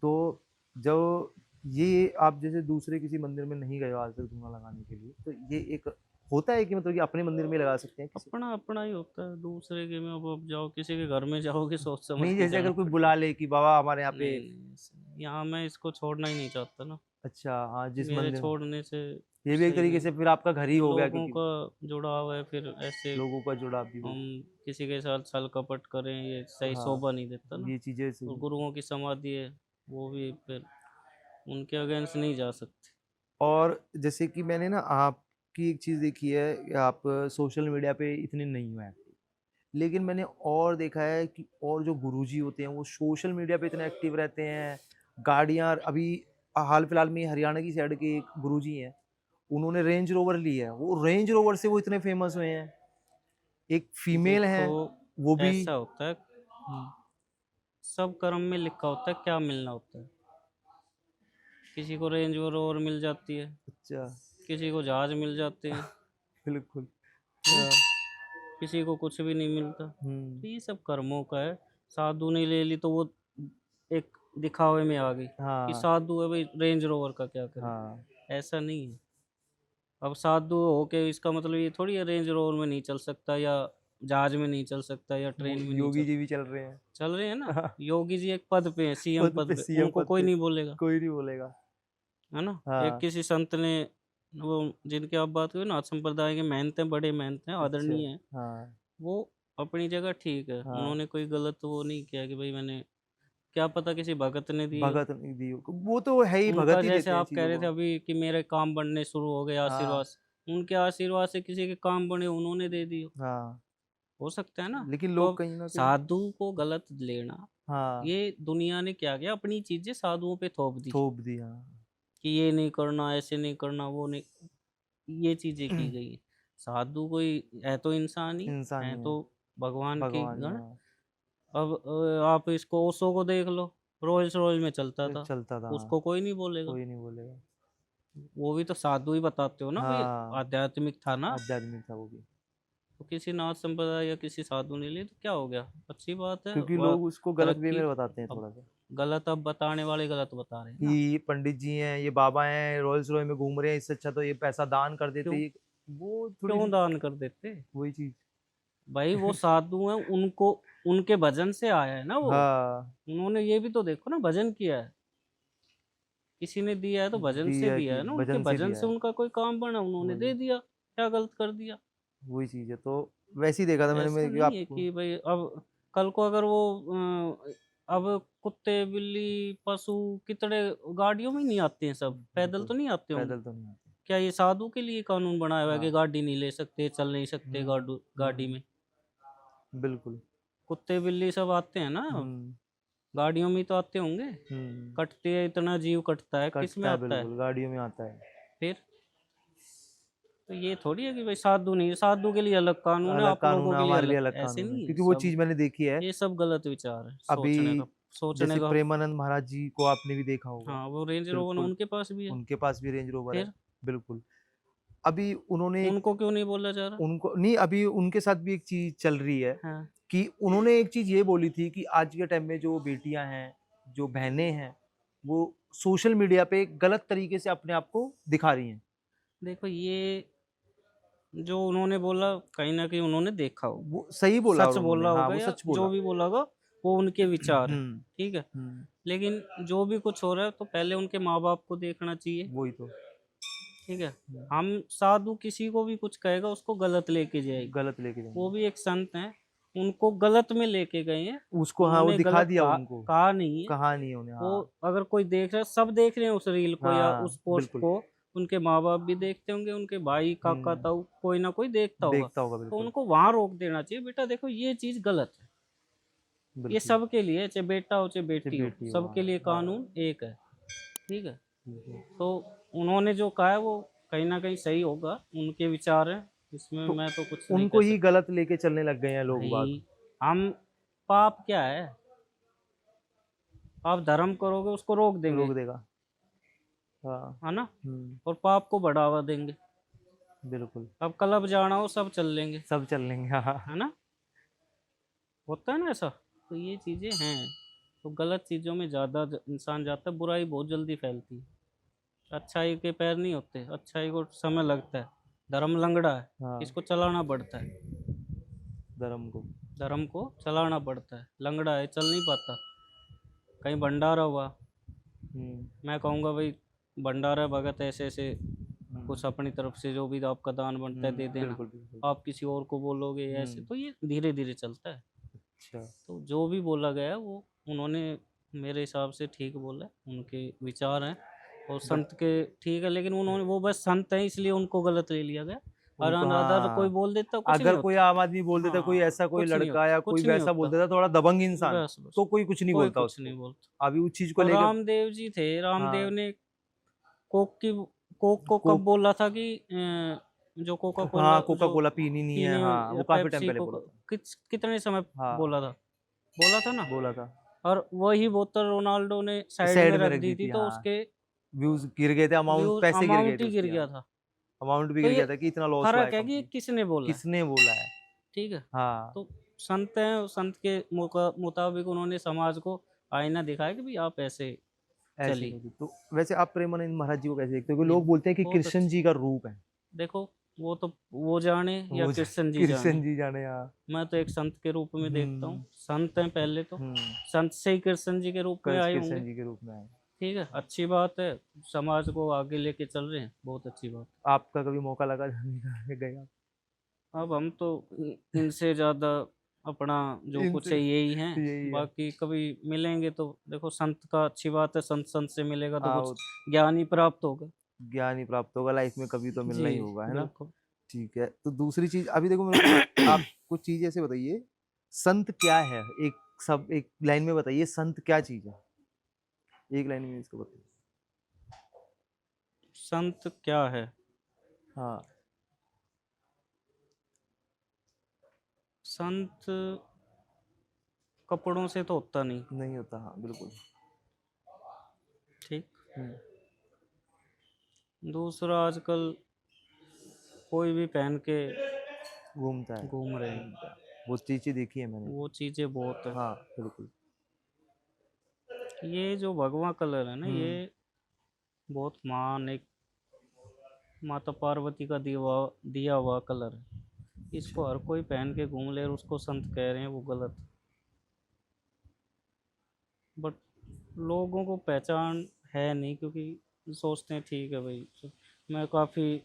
तो जब ये आप जैसे दूसरे किसी मंदिर में नहीं गए हो आज तक धुआं लगाने के लिए, तो ये एक होता है कि मतलब कि अपने मंदिर में ही लगा सकते हैं किसी? अपना अपना ही होता है, दूसरे के में अब जाओ किसी के घर में जाओगे सोच समझ नहीं, के जैसे जाना अगर कोई पड़ेगा। बुला ले कि बाबा हमारे यहाँ पे। नहीं नहीं, ऐसे नहीं। यहाँ मैं इसको छोड़ना ही नहीं चाहता ना, अच्छा, हाँ, जिस मेरे मंदिर में छोड़ने से ये भी एक सही तरीके नहीं। से फिर आपका घर ही हो गया, लोगों क्योंकि का जुड़ाव है, फिर ऐसे लोगों का जुड़ाव भी हो। हम किसी के साथ छल कपट करें, ये सही हाँ, शोभा नहीं देता ना। ये चीजें और सही। गुरुओं की समाधि है, वो भी फिर उनके अगेंस्ट नहीं जा सकते। और जैसे कि मैंने ना आपकी एक चीज देखी है कि आप सोशल मीडिया पे इतने नहीं हुए एक्टिव, लेकिन मैंने और देखा है कि और जो गुरुजी होते हैं वो सोशल मीडिया पे इतने एक्टिव रहते हैं। गाड़ियां अभी हाल फिलहाल में हरियाणा की साइड के एक गुरुजी हैं, उन्होंने रेंज रोवर ली है, वो रेंज रोवर से वो इतने फेमस हुए हैं। एक फीमेल है देखो, वो भी। ऐसा होता है, हम्म। सब कर्म में लिखा होता है क्या मिलना होता है। किसी को रेंज रोवर मिल जाती है, अच्छा। किसी को जहाज मिल जाते हैं, बिल्कुल। हैं? हाँ। किसी को कुछ भी नहीं मिलता। हम्म। तो ये सब कर्मों का है। साधु ने ले ली तो वो एक दिखावे में आ गई कि हाँ। साधु है भाई, रेंज रोवर का क्या करे। हाँ। ऐसा नहीं है। अब साधु होके इसका मतलब ये थोड़ी है रेंज रोवर में नहीं चल सकता, या जहाज में नहीं चल सकता, या वो ट्रेन में नहीं योगी चल। जी भी चल रहे हैं। चल रहे हैं ना। योगी जी एक पद पे है, सीएम पद पद पे, पे, सीएम उनको पद कोई पे नहीं बोलेगा, कोई नहीं बोलेगा। है ना। एक हाँ। किसी संत ने, वो जिनकी आप बात करें, नाथ संप्रदाय के महंत हैं, बड़े महंत हैं, अच्छा। आदरणीय हैं। हाँ। वो अपनी जगह ठीक है, हाँ। उन्होंने कोई गलत वो नहीं किया कि भाई मैंने, क्या पता किसी भगत ने दी हो। भगत नहीं दी हो, वो तो है ही, उनका भगत ही जैसे देते हैं आप कह चीजों रहे थे को। अभी कि मेरे काम बनने शुरू हो गए हाँ। आशीर्वाद से, उनके आशीर्वाद से किसी के काम बने, उन्होंने दे दी हाँ। हो सकता है ना। लेकिन तो लोग अब कहीं ना कहीं। साधु को गलत लेना, हाँ। ये दुनिया ने क्या किया, अपनी चीजें साधुओं पे थोप दी थोप दिया। कि ये नहीं करना, ऐसे नहीं करना, वो नहीं, ये चीजें की गई है। साधु कोई है तो इंसान ही इंसान है, ही है। तो भगवान के भगवान ही, गण। हाँ। अब आप इसको ओशो को देख लो, रोल्स रॉयस में चलता ये था, चलता था, हाँ। उसको कोई नहीं बोलेगा। कोई नहीं बोलेगा। वो भी तो साधु ही बताते हो ना भाई, हाँ। आध्यात्मिक था ना। आध्यात्मिक था वो भी। तो किसी नाथ संप्रदाय या किसी साधु ने लिए तो क्या हो गया, अच्छी बात है। क्योंकि वह लोग उसको गलत वे तरक्की। में बताते हैं अब थोड़ा सा, गलत, अब बताने वाले गलत बता रहे हैं कि ना। ये पंडित जी हैं, ये बाबा हैं, रोल्स रॉय में घूम रहे हैं, इससे अच्छा तो ये पैसा दान कर देते क्यों, ये। वो थोड़ी क्यों सी दान कर देते वही चीज। भाई, वो साधु हैं, उनको उनके भजन से आया है ना वो। हाँ। उन्होंने ये भी तो देखो ना, भजन किया है, किसी ने दिया है तो भजन से दिया दिया कि है ना, उनके भजन से भजन दिया से है। उनका कोई काम बना, उन्होंने वही दे दिया, क्या गलत कर दिया। वही चीज है, तो वैसे ही देखा था मैंने ऐसा कि नहीं है आपको। कि भाई अब कल को अगर वो अब कुत्ते बिल्ली पशु कितने गाड़ियों में नहीं आते हैं, सब पैदल बिल्कुल। तो नहीं आते होंगे। पैदल तो नहीं आते। क्या ये साधु के लिए कानून बनाया हुआ है कि हाँ। गाड़ी नहीं ले सकते, चल नहीं सकते हम्म। गाड़ी हम्म। में। बिल्कुल। कुत्ते बिल्ली सब आते हैं ना, हम्म। गाड़ियों में तो आते होंगे। हम्म। कटते हैं, इतना जीव कटता है, किस में कटता है, आता है बिल्कुल गाड़ियों में आता है। फिर। तो ये थोड़ी है कि भाई साधु नहीं, साधु के लिए अलग कानून है, अलग आप कानून लोगों है, के लिए हमारे लिए अलग, अलग ऐसे कानून है, नहीं है क्योंकि वो सब। चीज मैंने देखी है। ये सब गलत विचार है, अभी सोचने का, सोचने जैसे का। प्रेमानंद महाराज जी को आपने भी देखा होगा। हाँ, वो रेंज रोवर बिल्कुल। उनके पास भी है। उनके पास भी रेंज रोवर है। फिर बिल्कुल। अभी उन्होंने उनको क्यों नहीं बोला जा रहा। उनको नहीं, अभी उनके साथ भी एक चीज चल रही है हाँ, कि उन्होंने एक चीज ये बोली थी कि आज के टाइम में जो बेटियां हैं, जो बहनें हैं, वो सोशल मीडिया पे गलत तरीके से अपने आप को दिखा रही हैं। देखो ये जो उन्होंने बोला, कहीं ना कहीं उन्होंने देखा हो, वो सही बोला सच उन्होंने, बोला हाँ, होगा, वो या सच जो बोला। भी बोला होगा, वो उनके विचार है। हम्म। ठीक है। हम्म। लेकिन जो भी कुछ हो रहा है तो पहले उनके माँ बाप को देखना चाहिए। वही तो। ठीक है, हम साधु किसी को भी कुछ कहेगा उसको गलत लेके जाएगी। गलत लेके वो जाएंगे भी एक संत हैं, उनको गलत में लेके गए हैं। उसको। हाँ, वो उन्होंने दिखा गलत दिया उनको, कहा नहीं है। कहा नहीं है उन्हें। वो हाँ अगर कोई देख रहा है, सब देख रहे हैं उस रील को या हाँ उस पोस्ट बिल्कुल। को, उनके माँ बाप भी देखते होंगे, उनके भाई काका हम्म, ताऊ कोई ना कोई देखता होगा। देखता होगा तो बिल्कुल। उनको वहां रोक देना चाहिए, बेटा देखो ये चीज गलत है। ये बिल्कुल। सबके लिए है, चाहे बेटा हो चाहे से बेटी हो, बेटी हुआ। सबके लिए हाँ कानून एक है। ठीक है, बिल्कुल। तो उन्होंने जो कहा है वो कहीं ना कहीं सही होगा, उनके विचार हैं, इसमें तो मैं तो कुछ नहीं उनको कह ही सकता। गलत लेके चलने लग गए हैं लोग भाई बाग। हम, पाप क्या है? आप धर्म करोगे उसको रोक देंगे, रोक देगा। हाँ। है ना, हम्म। और पाप को बढ़ावा देंगे। बिल्कुल। अब क्लब जाना हो सब चल लेंगे, सब चल लेंगे। हाँ। है ना, होता है ना ऐसा। तो ये चीजें हैं, तो गलत चीजों में ज्यादा इंसान जाता है, बुराई बहुत जल्दी फैलती है। अच्छाई के पैर नहीं होते, अच्छाई को समय लगता है। धर्म लंगड़ा है, हाँ। इसको चलाना पड़ता है। धर्म को। धर्म को चलाना पड़ता है, लंगड़ा है चल नहीं पाता। कहीं भंडारा हुआ, हम्म। मैं कहूँगा भाई भंडारा भगत ऐसे ऐसे हम्म। कुछ अपनी तरफ से जो भी आपका दान बनता है दे देना। बिल्कुल बिल्कुल। आप किसी और को बोलोगे ऐसे, हम्म। तो ये धीरे धीरे चलता है। अच्छा। तो जो भी बोला गया है वो उन्होंने मेरे हिसाब से ठीक बोला है, उनके विचार हैं। और बट संत के ठीक है, लेकिन उन्होंने वो बस संत हैं इसलिए उनको गलत ले लिया गया। और उनको, अदर कोई हाँ, बोल देता कुछ नहीं अगर कोई होता। आम आदमी बोल देता, कोई हाँ ऐसा कोई कुछ नहीं लड़का होता, या कोई कुछ नहीं वैसा बोल होता। देता थोड़ा दबंग इंसान, बस बस, तो कोई कुछ नहीं कोई बोलता कुछ नहीं उसको। बोलता। अभी उस चीज को और लेके। रामदेव जी थे, रामदेव हाँ। ने कोक की, कोक को कब कोक। बोला था कि जो कोका कोला, हाँ, कोका जो कोला पीनी नहीं है। पीने, हाँ, या वो काफी टाइम पेप्सी पहले को बोला था। कितने समय हाँ, बोला था, बोला था ना। बोला था। और वही बोतल रोनाल्डो ने साइड में साइड में रख रख दी दी थी, थी। तो हाँ, उसके व्यूज गिर गए थे, अमाउंट, व्यूज पैसे गिर गए अमाउंट थे ही गिर उसके। गया हाँ, था। अमाउंट भी तो गिर ये गया था कि इतना लॉस हुआ है फर्क है कि ये कंपनी। किसने बोला है। किसने बोला है। ठीक है, हाँ। तो संत हैं, संत के मुताबिक उन्होंने समाज को आईना दिखाया कि भाई आप ऐसे ऐसे चलिए। नहीं थी। तो वैसे आप प्रेमानंद महाराज जी को कैसे देखते हो, क्योंकि नहीं, लोग बोलते हैं कि बहुत कृष्ण अच्छे। जी का रूप है। देखो वो तो वो जाने या वो कृष्ण जी जाने, कृष्ण जी जाने। हाँ। मैं तो एक संत के रूप में देखता हम्म। हूँ। संत हैं पहले तो, हम्म। संत से ही कृष्ण जी के रूप में आए होंगे। कृष्ण जी के रूप में आए। ठीक है, अच्छी बात है, समाज को आगे लेके चल रहे हैं, बहुत अच्छी बात आपका कभी मौका लगा जाने का, गए आप? है। अब हम तो इनसे ज़्यादा अपना जो कुछ इनसे है यही हैं। यही है। बाकी कभी मिलेंगे तो देखो, संत का अच्छी बात है, संत संत से मिलेगा तो हाँ, कुछ वो ज्ञान ही प्राप्त होगा। ज्ञान ही प्राप्त होगा लाइफ में, कभी तो मिलना जी ही होगा, है ना। बिल्कुल। ठीक है, तो दूसरी चीज अभी देखो मेरे को ना, आप कुछ चीज ऐसे बताइए, संत क्या है। एक, सब एक लाइन में बताइए, संत क्या चीज है, एक लाइन में इसको बताइए। संत क्या है? हाँ। संत कपड़ों से तो होता नहीं। नहीं होता, हाँ बिल्कुल। ठीक। हम्म। दूसरा, आजकल कोई भी पहन के घूमता है। घूम रहे हैं, घूमता है। वो चीजें देखी है मैंने। वो चीज़ें बहुत है। हाँ बिल्कुल। ये जो भगवा कलर है ना, ये हम्म। बहुत महान एक माता पार्वती का दिया हुआ कलर है। इसको हर कोई पहन के घूम ले और उसको संत कह रहे हैं, वो गलत। बट लोगों को पहचान है नहीं, क्योंकि सोचते हैं ठीक है भाई, मैं काफ़ी